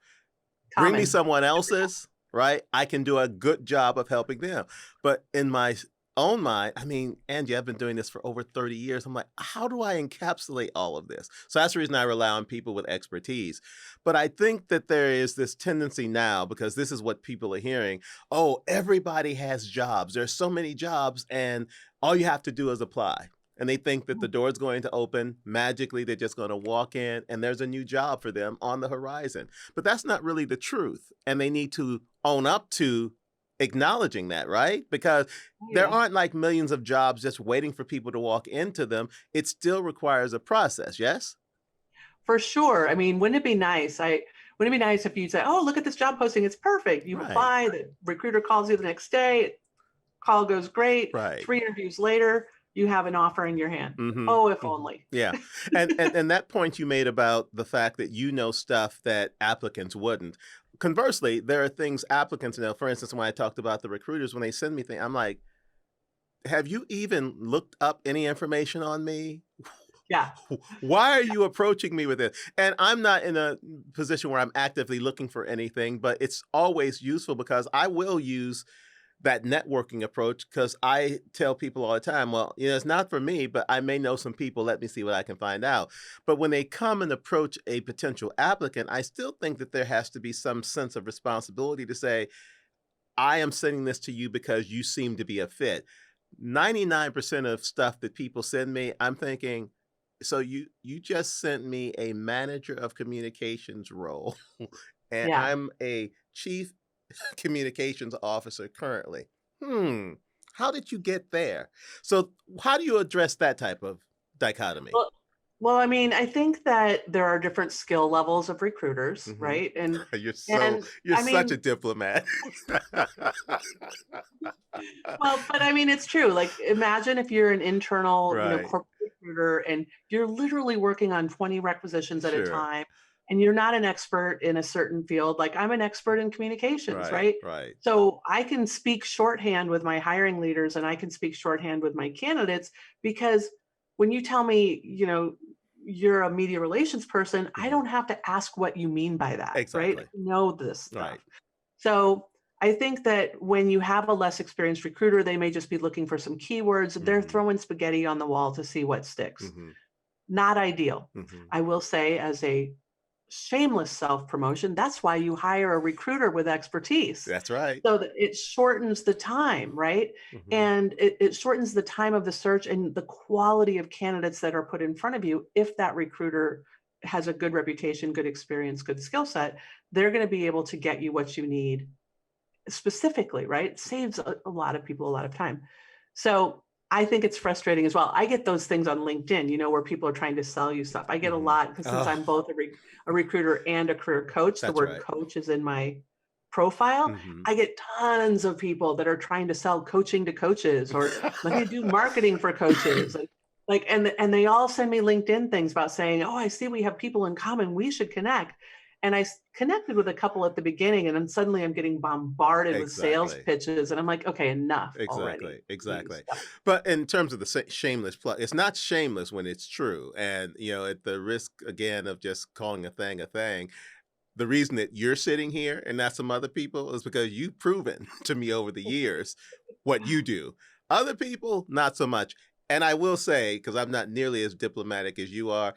Bring me Common. someone else's, right? I can do a good job of helping them. But in my own mind, I mean, Angie, I've been doing this for over 30 years. I'm like, how do I encapsulate all of this? So that's the reason I rely on people with expertise. But I think that there is this tendency now, because this is what people are hearing. Oh, everybody has jobs. There's so many jobs, and all you have to do is apply. And they think that the door is going to open magically. They're just going to walk in and there's a new job for them on the horizon. But that's not really the truth. And they need to own up to acknowledging that, right? Because there Yeah. aren't like millions of jobs just waiting for people to walk into them. It still requires a process, yes? For sure. I mean, wouldn't it be nice if you say, "Oh, look at this job posting. It's perfect." You Right, apply, the recruiter calls you the next day, call goes great. right. 3 interviews later, you have an offer in your hand. Hmm. Oh, if Hmm. only. Yeah. And that point you made about the fact that you know stuff that applicants wouldn't. Conversely, there are things applicants know. For instance, when I talked about the recruiters, when they send me things, I'm like, have you even looked up any information on me? Yeah. Why are you approaching me with this? And I'm not in a position where I'm actively looking for anything, but it's always useful because I will use that networking approach because I tell people all the time, well, it's not for me, but I may know some people. Let me see what I can find out. But when they come and approach a potential applicant, I still think that there has to be some sense of responsibility to say, I am sending this to you because you seem to be a fit. 99% of stuff that people send me, I'm thinking, so you just sent me a manager of communications role and Yeah. I'm a chief communications officer currently. Hmm. How did you get there? So how do you address that type of dichotomy? Well, I mean, I think that there are different skill levels of recruiters, Hmm. right? And You're so and you're I such mean, a diplomat. well, but I mean, it's true. Like, imagine if you're an internal, Right. corporate recruiter and you're literally working on 20 requisitions at a Sure. time and you're not an expert in a certain field. Like, I'm an expert in communications, Right. right? Right. So I can speak shorthand with my hiring leaders and I can speak shorthand with my candidates because when you tell me, you're a media relations person, I Mhm. don't have to ask what you mean by that, right? I Exactly. know this Right. stuff. So I think that when you have a less experienced recruiter, they may just be looking for some keywords. They're Mhm. throwing spaghetti on the wall to see what sticks. Mhm. Not ideal. Mhm. I will say, as a shameless self promotion, that's why you hire a recruiter with expertise That's right. so that it shortens the time, right? Mhm. And it shortens the time of the search and the quality of candidates that are put in front of you. If that recruiter has a good reputation, good experience, good skill set, they're going to be able to get you what you need specifically, right? It saves a lot of people a lot of time. So I think it's frustrating as well. I get those things on LinkedIn, where people are trying to sell you stuff. I get a Mhm. lot because since Oh, I'm both a recruiter and a career coach, the that's word right. coach is in my profile. Mhm. I get tons of people that are trying to sell coaching to coaches or let me do marketing for coaches. And and they all send me LinkedIn things about saying, "Oh, I see we have people in common. We should connect." And connected with a couple at the beginning, and then suddenly I'm getting bombarded with sales Exactly. pitches, and I'm like, okay, enough already. Exactly, Please. exactly. But in terms of the shameless plug, it's not shameless when it's true. And, at the risk again of just calling a thing, the reason that you're sitting here and not some other people is because you've proven to me over the years what you do. Other people, not so much. And I will say, because I'm not nearly as diplomatic as you are,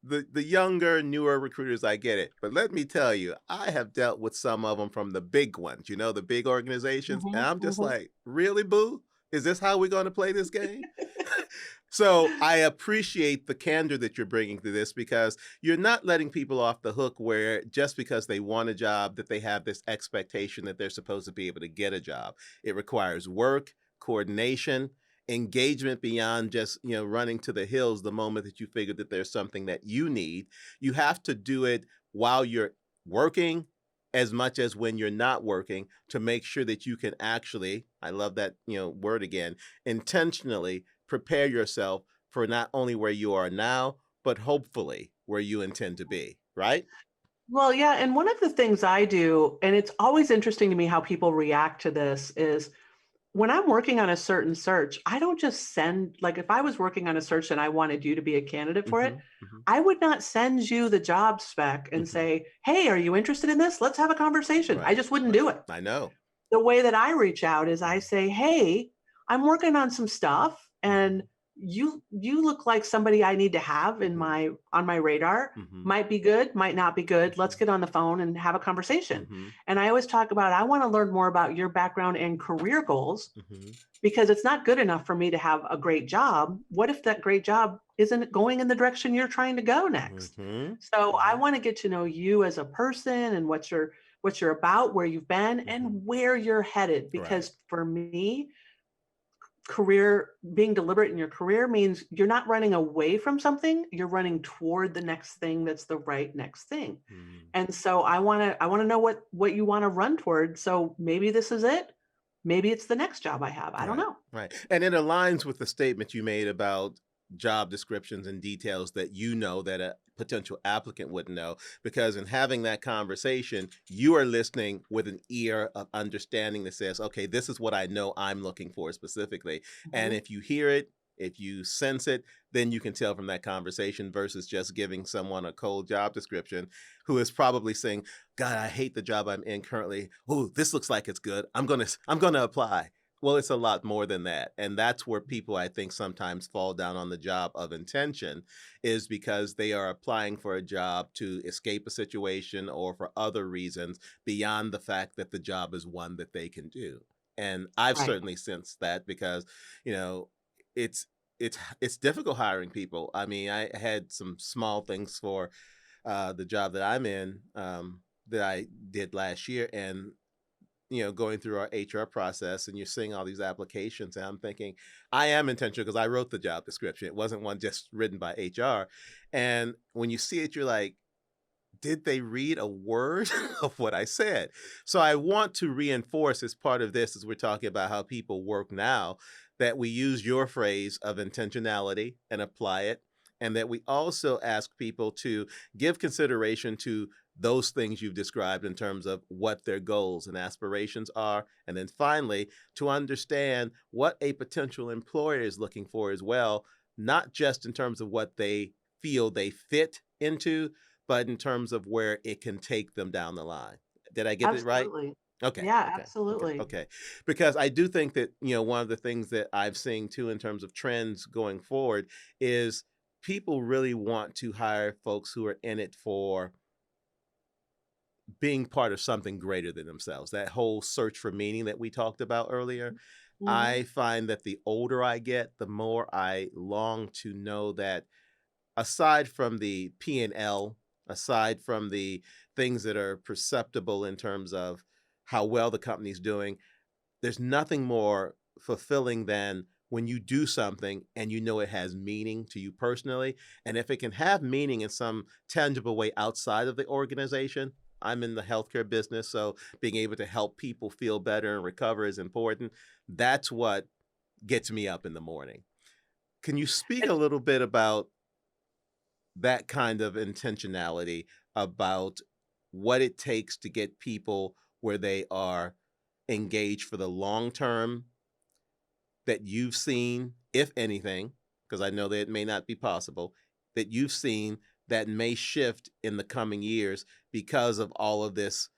the younger, newer recruiters, I get it. But let me tell you, I have dealt with some of them from the big ones, the big organizations. And Mhm, I'm just mhm. like, really, boo? Is this how we're going to play this game? So I appreciate the candor that you're bringing to this because you're not letting people off the hook where just because they want a job that they have this expectation that they're supposed to be able to get a job. It requires work, coordination, engagement beyond just, running to the hills the moment that you figure that there's something that you need. You have to do it while you're working as much as when you're not working to make sure that you can actually, I love that, word again, intentionally prepare yourself for not only where you are now, but hopefully where you intend to be, right? Well, yeah, and one of the things I do, and it's always interesting to me how people react to this, is when I'm working on a certain search, I don't just send, like, if I was working on a search and I wanted you to be a candidate for it, Mhm, mhm, I would not send you the job spec and mhm. say, hey, are you interested in this? Let's have a conversation. I Right, just wouldn't right. do it. I know. The way that I reach out is I Mhm, say, "Hey, I'm working on some stuff and mhm, you look like somebody I need to have in mhm, my on my radar. mhm, Might be good, might not be good. Let's mhm, get on the phone and have a conversation." mhm, And I always talk about I want to learn more about your background and career goals mhm, because it's not good enough for me to have a great job. What if that great job isn't going in the direction you're trying to go next? mhm, So I mhm, want to get to know you as a person and what you're about, where you've been mhm. and where you're headed Right, because for me, career being deliberate in your career means you're not running away from something, you're running toward the next thing that's the right next thing. mhm. And so I want to know what you want to run toward. So maybe this is it. Maybe it's the next job I have. I don't Right, know. right. And it aligns with the statement you made about job descriptions and details that that a potential applicant wouldn't know. Because in having that conversation, you are listening with an ear of understanding that says, okay, this is what I know I'm looking for specifically. And Mhm. if you hear it, if you sense it, then you can tell from that conversation versus just giving someone a cold job description who is probably saying, God, I hate the job I'm in currently. Oh, this looks like it's good. I'm gonna apply. Well, it's a lot more than that. And that's where people, I think, sometimes fall down on the job of intention is because they are applying for a job to escape a situation or for other reasons beyond the fact that the job is one that they can do. And I've Right. certainly sensed that because, you know, it's it's difficult hiring people. I mean, I had some small things for the job that I'm in that I did last year, and going through our HR process and you're seeing all these applications, and I'm thinking, I am intentional because I wrote the job description. It wasn't one just written by HR. And when you see it, you're like, did they read a word of what I said? So I want to reinforce as part of this, as we're talking about how people work now, that we use your phrase of intentionality and apply it. And that we also ask people to give consideration to those things you've described in terms of what their goals and aspirations are. And then finally, to understand what a potential employer is looking for as well, not just in terms of what they feel they fit into, but in terms of where it can take them down the line. Did I get it right? Absolutely. Okay, Yeah, okay, okay, absolutely. okay. Because I do think that, one of the things that I've seen too in terms of trends going forward is people really want to hire folks who are in it for being part of something greater than themselves. That whole search for meaning that we talked about earlier. Mhm. I find that the older I get, the more I long to know that aside from the P&L, aside from the things that are perceptible in terms of how well the company's doing, there's nothing more fulfilling than when you do something and you know it has meaning to you personally. And if it can have meaning in some tangible way outside of the organization, I'm in the healthcare business, so being able to help people feel better and recover is important. That's what gets me up in the morning. Can you speak a little bit about that kind of intentionality about what it takes to get people where they are engaged for the long term that you've seen, if anything, because I know that it may not be possible, that you've seen that may shift in the coming years because of all of this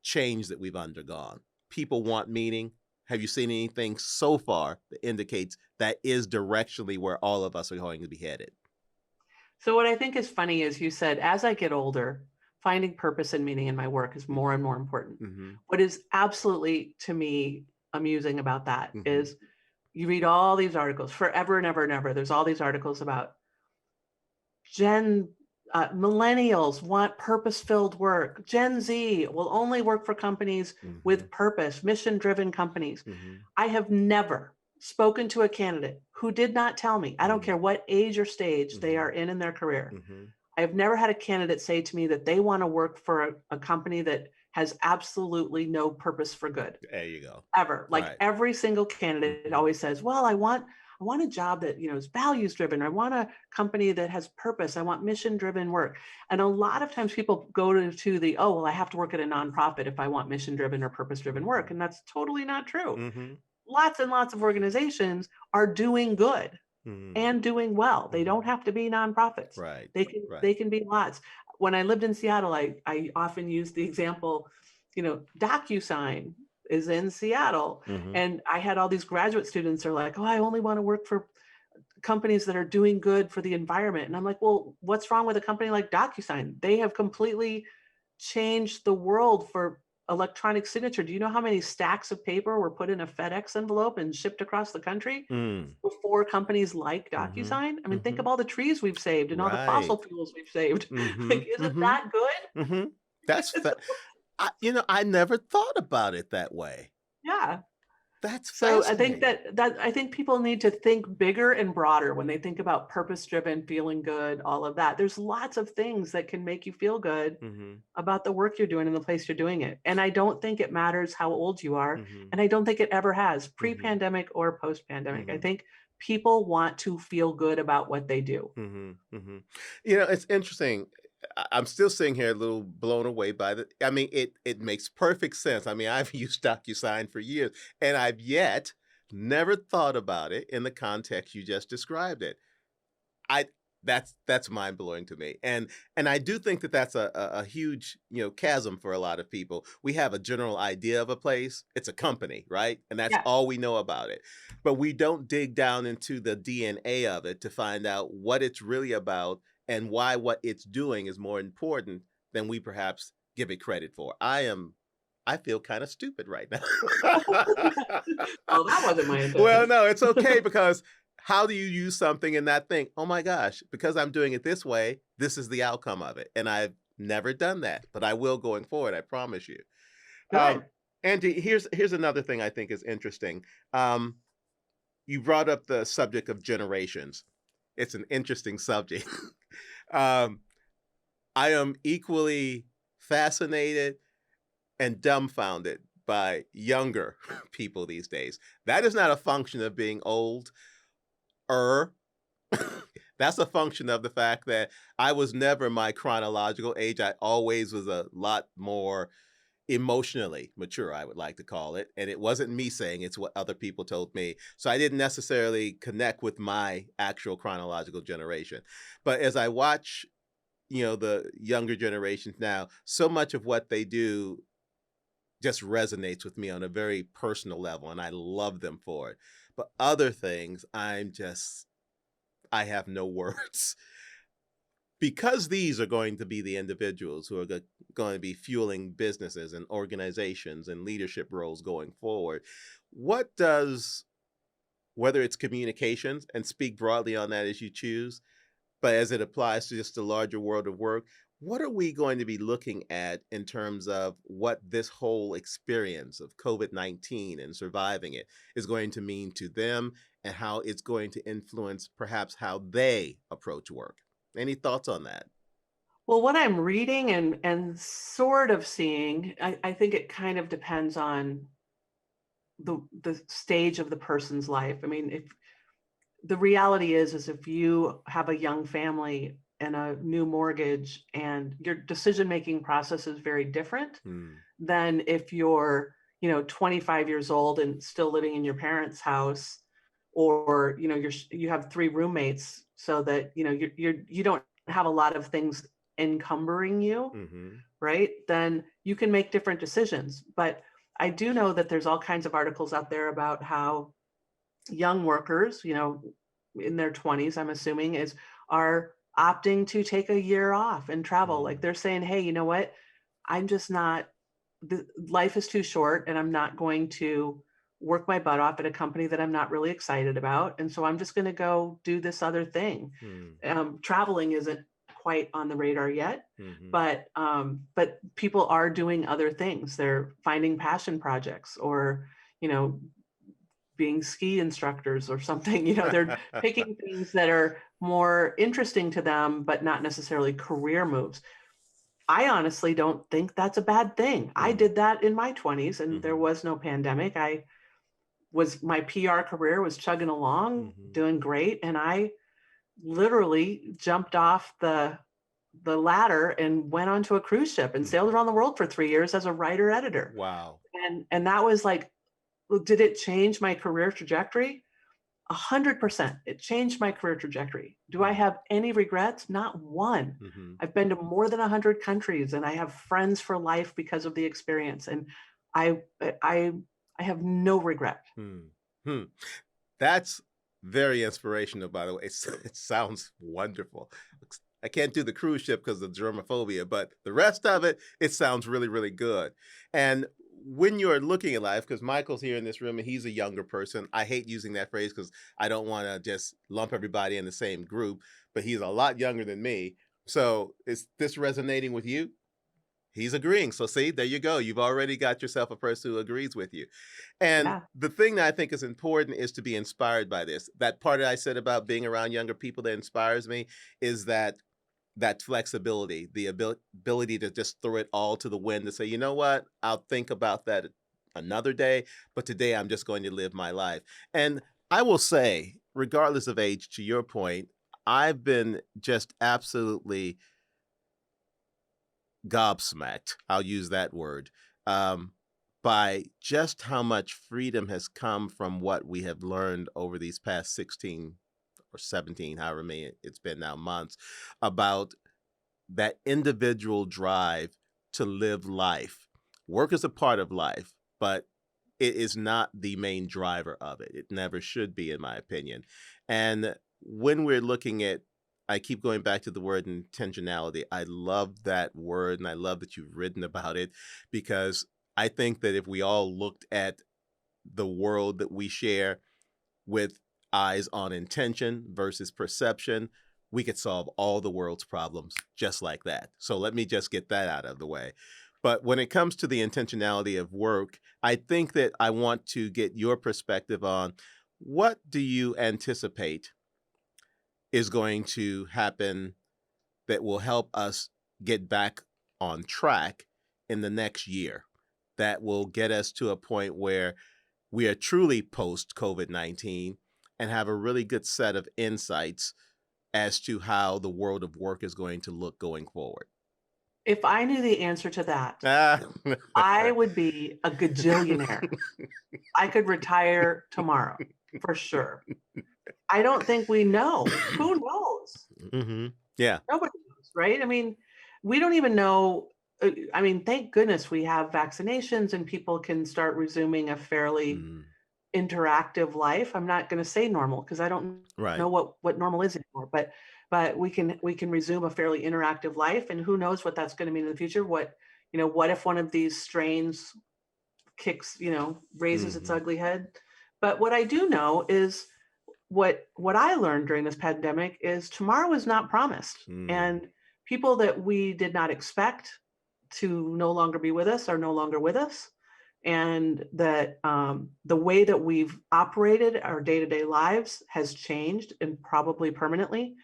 change that we've undergone? People want meaning. Have you seen anything so far that indicates that is directionally where all of us are going to be headed? So what I think is funny is you said, as I get older, finding purpose and meaning in my work is more and more important. Mm-hmm. What is absolutely, to me, amusing about that Mm-hmm. is you read all these articles forever and ever and ever. There's all these articles about millennials want purpose-filled work. Gen Z will only work for companies Mm-hmm. with purpose, mission-driven companies. Mm-hmm. I have never spoken to a candidate who did not tell me, I don't Mm-hmm. care what age or stage Mm-hmm. they are in their career. Mm-hmm. I have never had a candidate say to me that they want to work for a company that has absolutely no purpose for good. There you go. Ever. Like Right. every single candidate always says, well, I want a job that, is values driven. I want a company that has purpose. I want mission driven work. And a lot of times people go to the, oh, well, I have to work at a nonprofit if I want mission driven or purpose driven work. And that's totally not true. Mm-hmm. Lots and lots of organizations are doing good and doing well. They don't have to be nonprofits. Right. They can be lots. When I lived in Seattle, I often use the example, Docusign is in Seattle. Mm-hmm. And I had all these graduate students are like, oh, I only want to work for companies that are doing good for the environment. And I'm like, well, what's wrong with a company like Docusign? They have completely changed the world for electronic signature. Do you know how many stacks of paper were put in a FedEx envelope and shipped across the country before companies like Docusign? I mean, think of all the trees we've saved and all the fossil fuels we've saved. Like, isn't that good? That's I never thought about it that way. Yeah. That's So I think fascinating. that I think people need to think bigger and broader when they think about purpose-driven, feeling good, all of that. There's lots of things that can make you feel good about the work you're doing and the place you're doing it. And I don't think it matters how old you are. And I don't think it ever has, pre-pandemic or post-pandemic. I think people want to feel good about what they do. It's interesting. I'm still sitting here a little blown away by it makes perfect sense. I mean, I've used DocuSign for years and I've yet never thought about it in the context you just described it. That's mind blowing to me. And I do think that that's a huge, chasm for a lot of people. We have a general idea of a place. It's a company, right? And that's all we know about it. But we don't dig down into the DNA of it to find out what it's really about and why what it's doing is more important than we perhaps give it credit for. I feel kind of stupid right now. Oh, that wasn't my intention. Well, no, it's okay because how do you use something and not think, oh my gosh, because I'm doing it this way, this is the outcome of it. And I've never done that, but I will going forward. I promise you. Angee, here's another thing I think is interesting. You brought up the subject of generations. It's an interesting subject. I am equally fascinated and dumbfounded by younger people these days. That is not a function of being old. That's a function of the fact that I was never my chronological age. I always was a lot more emotionally mature, I would like to call it. And it wasn't me saying it's what other people told me. So I didn't necessarily connect with my actual chronological generation. But as I watch, the younger generations now, so much of what they do just resonates with me on a very personal level, and I love them for it. But other things, I have no words. Because these are going to be the individuals who are going to be fueling businesses and organizations and leadership roles going forward, whether it's communications, and speak broadly on that as you choose, but as it applies to just the larger world of work, what are we going to be looking at in terms of what this whole experience of COVID-19 and surviving it is going to mean to them and how it's going to influence perhaps how they approach work? Any thoughts on that? Well, what I'm reading and sort of seeing, I think it kind of depends on the stage of the person's life. I mean, if the reality is if you have a young family, and a new mortgage, and your decision-making process is very different Mm. than if you're, 25 years old and still living in your parents' house, or, you have three roommates, so that, you don't have a lot of things encumbering you, Mm-hmm. right? Then you can make different decisions. But I do know that there's all kinds of articles out there about how young workers, in their 20s, I'm assuming, are opting to take a year off and travel. Like Mm. they're saying, hey, you know what? I'm just not, life is too short, and I'm not going to work my butt off at a company that I'm not really excited about. And so I'm just going to go do this other thing. Mm. Traveling isn't quite on the radar yet, Mm-hmm. but people are doing other things. They're finding passion projects, or, you know, being ski instructors or something. They're picking things that are more interesting to them, but not necessarily career moves. I honestly don't think that's a bad thing. I Mm. did that in my 20s, and there Mm-hmm. was no pandemic. My PR career was chugging along, Mm-hmm. doing great, and I literally jumped off the ladder and went onto a cruise ship and sailed Mm-hmm. around the world for 3 years as a writer editor. Wow. And that was like, did it change my career trajectory? 100%. It changed my career trajectory. Do I Mm-hmm. have any regrets? Not one. Mm-hmm. I've been to more than 100 countries, and I have friends for life because of the experience. And I I I have no regret. Mm-hmm. That's very inspirational, by the way. It sounds wonderful. I can't do the cruise ship because of germophobia, but the rest of it, it sounds really, really good. And when you're looking at life, because Michael's here in this room and he's a younger person, I hate using that phrase because I don't want to just lump everybody in the same group, but he's a lot younger than me. So is this resonating with you? He's agreeing. So see, there you go. You've already got yourself a person who agrees with you. And Yeah. the thing that I think is important is to be inspired by this. That part that I said about being around younger people that inspires me is that flexibility, the ability to just throw it all to the wind and say, you know what, I'll think about that another day, but today I'm just going to live my life. And I will say, regardless of age, to your point, I've been just absolutely gobsmacked, I'll use that word, um, by just how much freedom has come from what we have learned over these past 16 or 17, however many it's been now, months, about that individual drive to live life. Work is a part of life, but it is not the main driver of it. It never should be, in my opinion. And when we're looking at, I keep going back to the word intentionality. I love that word and I love that you've written about it because I think that if we all looked at the world that we share with eyes on intention versus perception, we could solve all the world's problems just like that. So let me just get that out of the way. But when it comes to the intentionality of work, I think that I want to get your perspective on what do you anticipate is going to happen that will help us get back on track in the next year, that will get us to a point where we are truly post COVID-19 and have a really good set of insights as to how the world of work is going to look going forward. If I knew the answer to that, Ah. I would be a gajillionaire. I could retire tomorrow for sure. I don't think we know. Who knows? Mm-hmm. Yeah. Nobody knows, right? I mean, we don't even know. I mean, thank goodness we have vaccinations and people can start resuming a fairly Mm. interactive life. I'm not going to say normal because I don't Right. know what normal is anymore, but we can resume a fairly interactive life, and who knows what that's going to mean in the future. What if one of these strains kicks, raises its Mm-hmm. ugly head? But what I do know is what I learned during this pandemic is tomorrow is not promised. Mm. And people that we did not expect to no longer be with us are no longer with us. And that the way that we've operated our day-to-day lives has changed, and probably permanently.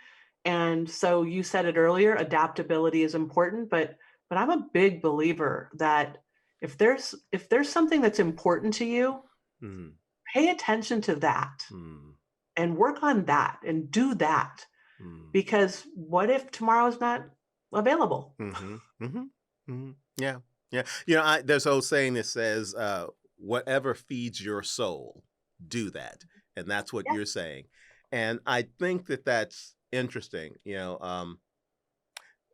And so you said it earlier, adaptability is important, but I'm a big believer that if there's something that's important to you, Mm. pay attention to that Mm. and work on that and do that. Mm. because what if tomorrow's not available? Mm-hmm. Mm-hmm. Mm-hmm. Yeah. Yeah. There's an old saying that says, whatever feeds your soul, do that. And that's what Yeah. you're saying. And I think that that's interesting,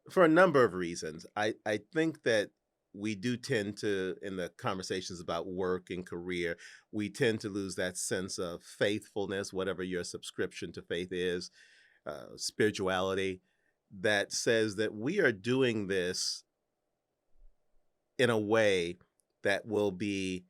for a number of reasons. I think that we do tend to, in the conversations about work and career, we tend to lose that sense of faithfulness, whatever your subscription to faith is, spirituality, that says that we are doing this in a way that will be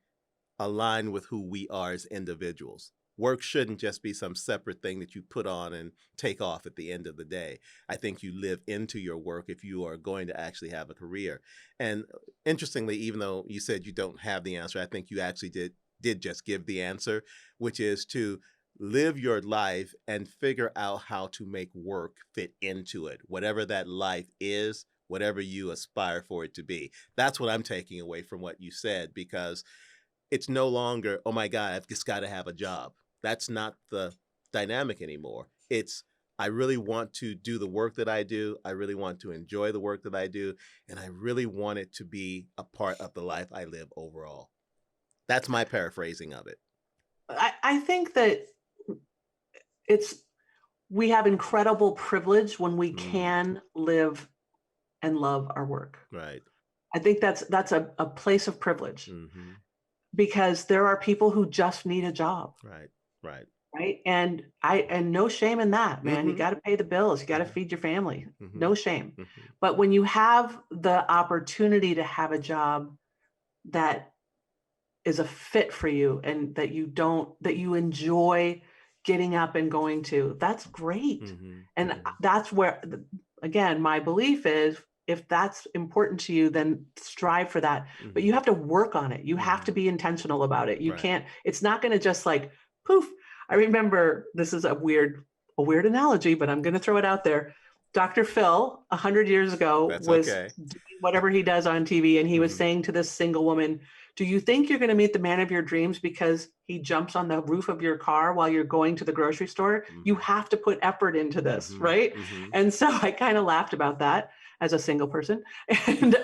aligned with who we are as individuals. Work shouldn't just be some separate thing that you put on and take off at the end of the day. I think you live into your work if you are going to actually have a career. And interestingly, even though you said you don't have the answer, I think you actually did just give the answer, which is to live your life and figure out how to make work fit into it, whatever that life is, whatever you aspire for it to be. That's what I'm taking away from what you said, because it's no longer, oh my God, I've just got to have a job. That's not the dynamic anymore. It's, I really want to do the work that I do. I really want to enjoy the work that I do. And I really want it to be a part of the life I live overall. That's my paraphrasing of it. I think that it's we have incredible privilege when we can live and love our work. Right. I think that's a place of privilege, Mm-hmm. because there are people who just need a job. Right. Right. Right. And no shame in that, man. You Mm-hmm. got to pay the bills. You got to Mm-hmm. feed your family. Mm-hmm. No shame. Mm-hmm. But when you have the opportunity to have a job that is a fit for you and that you enjoy getting up and going to, that's great. Mm-hmm. And Mm-hmm. that's where, again, my belief is, if that's important to you, then strive for that. But you have to work on it. You have to be intentional about it. You Right. can't, it's not going to just like poof. I remember, this is a weird analogy, but I'm going to throw it out there. Dr. Phil, 100 years ago, That's was okay. doing whatever he does on TV. And he was saying to this single woman, do you think you're going to meet the man of your dreams because he jumps on the roof of your car while you're going to the grocery store? You have to put effort into this, right? And so I kind of laughed about that as a single person. And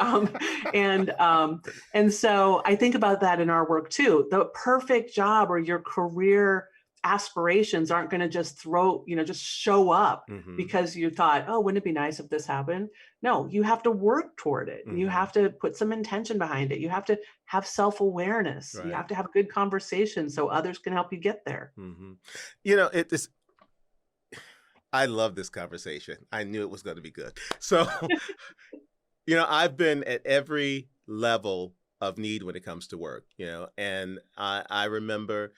so I think about that in our work too. The perfect job or your career aspirations aren't going to just just show up because you thought, oh, wouldn't it be nice if this happened? No, you have to work toward it. You have to put some intention behind it. You have to have self-awareness. Right. You have to have good conversations so others can help you get there. I love this conversation. I knew it was going to be good. So, I've been at every level of need when it comes to work, and I remember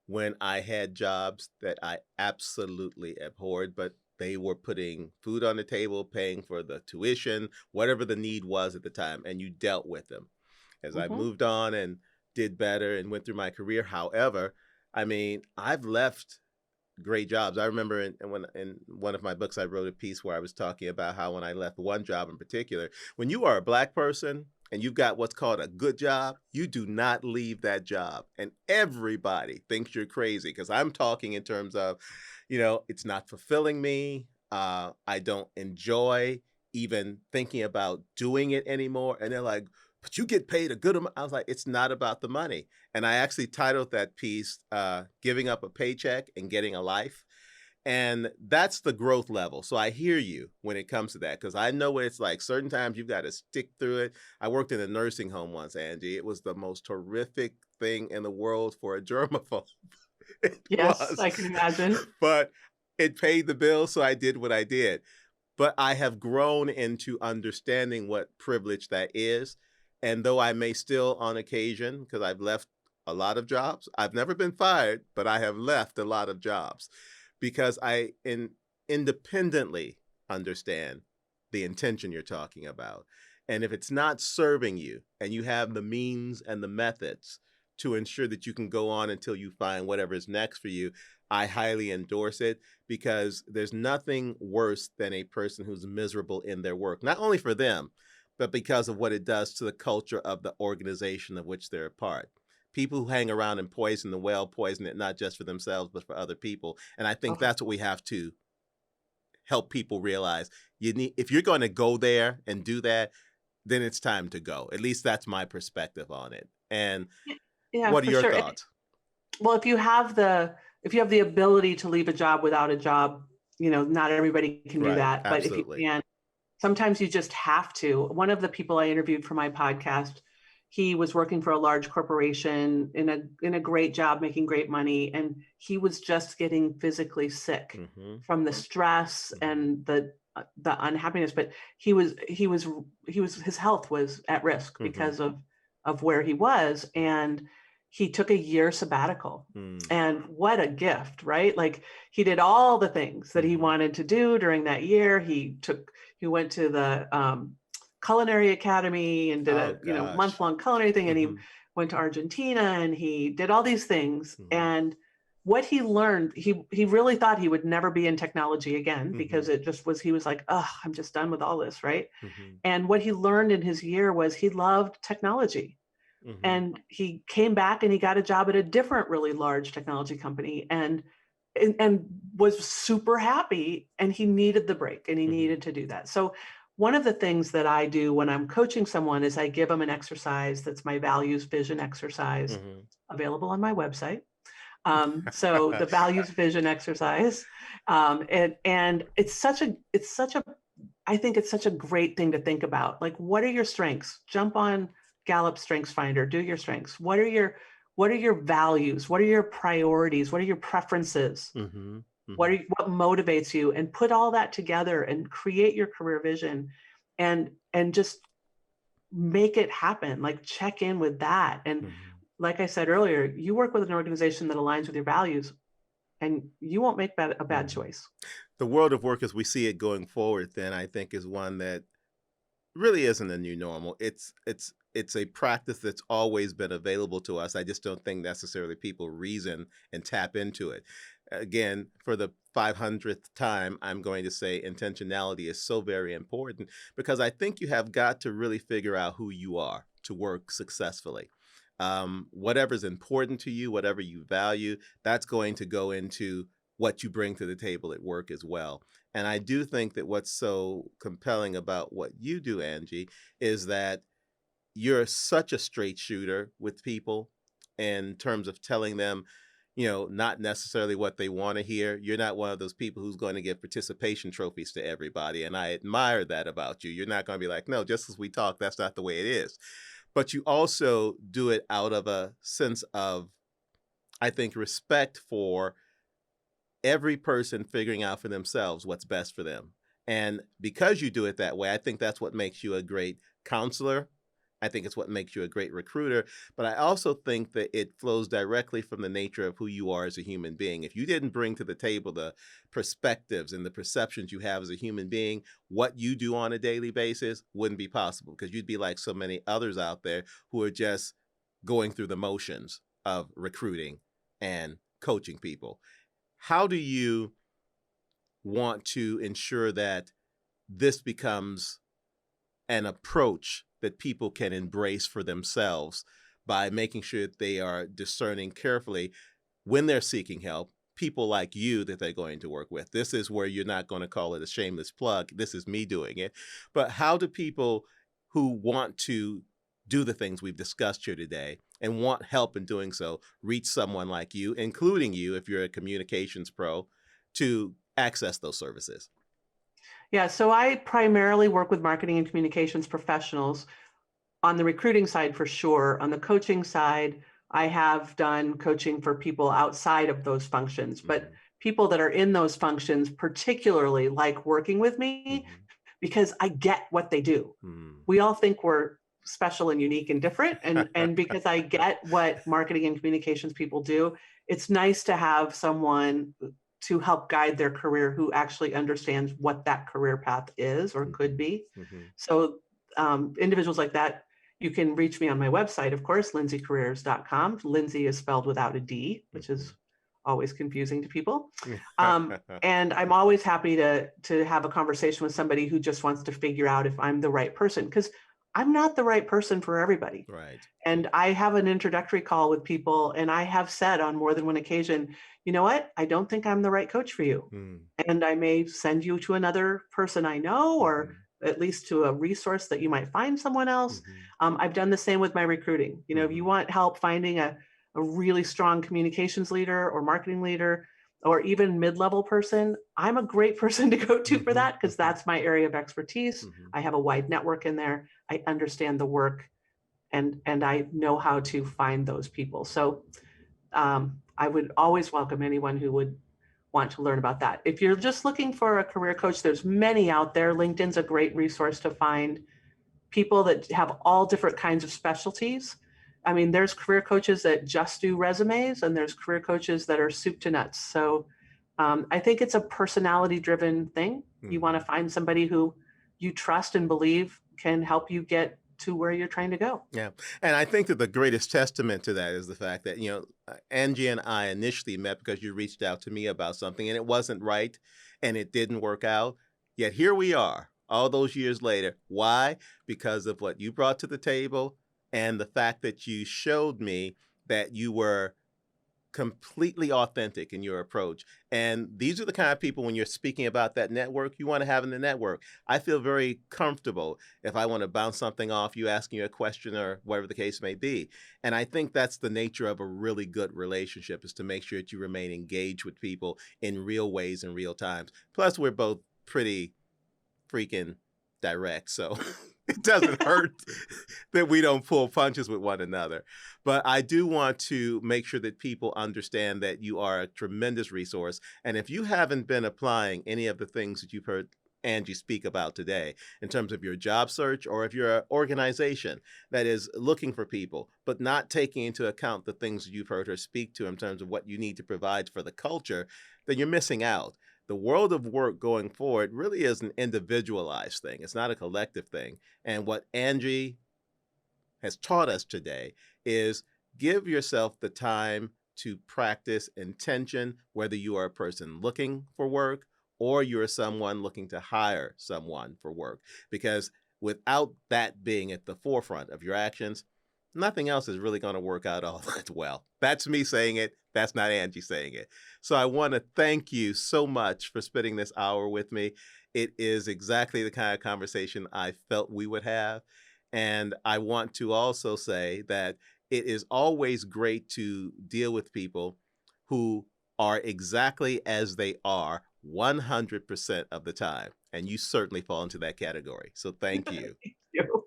when I had jobs that I absolutely abhorred, but they were putting food on the table, paying for the tuition, whatever the need was at the time, and you dealt with them. As I moved on and did better and went through my career, however, I've left great jobs. I remember in one of my books, I wrote a piece where I was talking about how when I left one job in particular, when you are a Black person and you've got what's called a good job, you do not leave that job. And everybody thinks you're crazy, because I'm talking in terms of, it's not fulfilling me. I don't enjoy even thinking about doing it anymore. And they're like, but you get paid a good amount. I was like, it's not about the money. And I actually titled that piece, Giving Up a Paycheck and Getting a Life. And that's the growth level. So I hear you when it comes to that, because I know what it's like. Certain times you've got to stick through it. I worked in a nursing home once, Angee. It was the most horrific thing in the world for a germaphobe. Yes, I can imagine. But it paid the bill, so I did what I did. But I have grown into understanding what privilege that is. And though I may still on occasion, because I've left a lot of jobs, I've never been fired, but I have left a lot of jobs, because I independently understand the intention you're talking about. And if it's not serving you and you have the means and the methods to ensure that you can go on until you find whatever is next for you, I highly endorse it, because there's nothing worse than a person who's miserable in their work, not only for them, but because of what it does to the culture of the organization of which they're a part. People who hang around and poison the well poison it not just for themselves, but for other people. And I think that's what we have to help people realize if you're going to go there and do that, then it's time to go. At least that's my perspective on it. And Yeah, what are for your sure. thoughts? Well, if you have the ability to leave a job without a job, not everybody can do Right. that. But if you Absolutely. can, sometimes you just have to. One of the people I interviewed for my podcast, he was working for a large corporation in a great job, making great money, and he was just getting physically sick Mm-hmm. from the stress Mm-hmm. and the unhappiness. But his health was at risk Mm-hmm. because of where he was, and he took a year sabbatical. Mm-hmm. And what a gift, right? Like, he did all the things that he Mm-hmm. wanted to do during that year. He went to the culinary academy and did Oh a gosh. month-long culinary thing, and he Mm-hmm. went to Argentina and he did all these things. Mm-hmm. And what he learned, he really thought he would never be in technology again, because it just was, he was like, oh, I'm just done with all this, right? Mm-hmm. And what he learned in his year was he loved technology. Mm-hmm. And he came back and he got a job at a different really large technology company, and was super happy, and he needed the break and he Mm-hmm. needed to do that. So one of the things that I do when I'm coaching someone is I give them an exercise that's my values vision exercise, Mm-hmm. available on my website. So the values vision exercise, and I think it's such a great thing to think about. Like, what are your strengths? Jump on Gallup Strengths Finder, do your strengths. What are your values? What are your priorities? What are your preferences? Mm-hmm. What motivates you? And put all that together and create your career vision, and just make it happen. Like, check in with that. And Mm-hmm. like I said earlier, you work with an organization that aligns with your values, and you won't make a bad Mm-hmm. choice. The world of work as we see it going forward, then I think is one that really isn't a new normal. It's a practice that's always been available to us. I just don't think necessarily people reason and tap into it. Again, for the 500th time, I'm going to say intentionality is so very important, because I think you have got to really figure out who you are to work successfully. Whatever's important to you, whatever you value, that's going to go into what you bring to the table at work as well. And I do think that what's so compelling about what you do, Angee, is that you're such a straight shooter with people in terms of telling them, not necessarily what they want to hear. You're not one of those people who's going to give participation trophies to everybody. And I admire that about you. You're not going to be like, no, just as we talk, that's not the way it is. But you also do it out of a sense of, I think, respect for every person figuring out for themselves what's best for them. And because you do it that way, I think that's what makes you a great counselor. I think it's what makes you a great recruiter. But I also think that it flows directly from the nature of who you are as a human being. If you didn't bring to the table the perspectives and the perceptions you have as a human being, what you do on a daily basis wouldn't be possible, because you'd be like so many others out there who are just going through the motions of recruiting and coaching people. How do you want to ensure that this becomes an approach that people can embrace for themselves, by making sure that they are discerning carefully when they're seeking help, people like you that they're going to work with? This is where you're not going to call it a shameless plug. This is me doing it. But how do people who want to do the things we've discussed here today and want help in doing so reach someone like you, including you if you're a communications pro, to access those services? Yeah, so I primarily work with marketing and communications professionals on the recruiting side, for sure. On the coaching side, I have done coaching for people outside of those functions, but people that are in those functions particularly like working with me, because I get what they do. We all think we're special and unique and different, and because I get what marketing and communications people do, it's nice to have someone to help guide their career who actually understands what that career path is or could be. So individuals like that, you can reach me on my website, of course, linseycareers.com. Linsey is spelled without a D, which is always confusing to people. And I'm always happy to have a conversation with somebody who just wants to figure out if I'm the right person, because I'm not the right person for everybody. Right. And I have an introductory call with people, and I have said on more than one occasion, you know what? I don't think I'm the right coach for you. Mm, And I may send you to another person I know, or mhm, at least to a resource that you might find someone else. mhm, I've done the same with my recruiting. If you mhm, want help finding a really strong communications leader or marketing leader, or even mid-level person, I'm a great person to go to for mhm, that, because mhm, that's my area of expertise. mhm. I have a wide network in there. I understand the work, and I know how to find those people. So I would always welcome anyone who would want to learn about that. If you're just looking for a career coach, there's many out there. LinkedIn's a great resource to find people that have all different kinds of specialties. I mean, there's career coaches that just do resumes, and there's career coaches that are soup to nuts. So I think it's a personality driven thing. You want to Mhm. find somebody who you trust and believe can help you get to where you're trying to go. Yeah. And I think that the greatest testament to that is the fact that, Angie and I initially met because you reached out to me about something and it wasn't right and it didn't work out. Yet here we are all those years later. Why? Because of what you brought to the table and the fact that you showed me that you were completely authentic in your approach. And these are the kind of people, when you're speaking about that network, you want to have in the network. I feel very comfortable if I want to bounce something off you, asking you a question or whatever the case may be. And I think that's the nature of a really good relationship, is to make sure that you remain engaged with people in real ways in real times. Plus, we're both pretty freaking direct. So it doesn't hurt that we don't pull punches with one another. But I do want to make sure that people understand that you are a tremendous resource. And if you haven't been applying any of the things that you've heard Angie speak about today in terms of your job search, or if you're an organization that is looking for people, but not taking into account the things that you've heard her speak to in terms of what you need to provide for the culture, then you're missing out. The world of work going forward really is an individualized thing. It's not a collective thing. And what Angie has taught us today is give yourself the time to practice intention, whether you are a person looking for work or you're someone looking to hire someone for work. Because without that being at the forefront of your actions, nothing else is really going to work out all that well. That's me saying it. That's not Angie saying it. So I want to thank you so much for spending this hour with me. It is exactly the kind of conversation I felt we would have. And I want to also say that it is always great to deal with people who are exactly as they are 100% of the time. And you certainly fall into that category. So thank you. Thank you.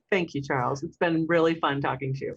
Thank you, Charles. It's been really fun talking to you.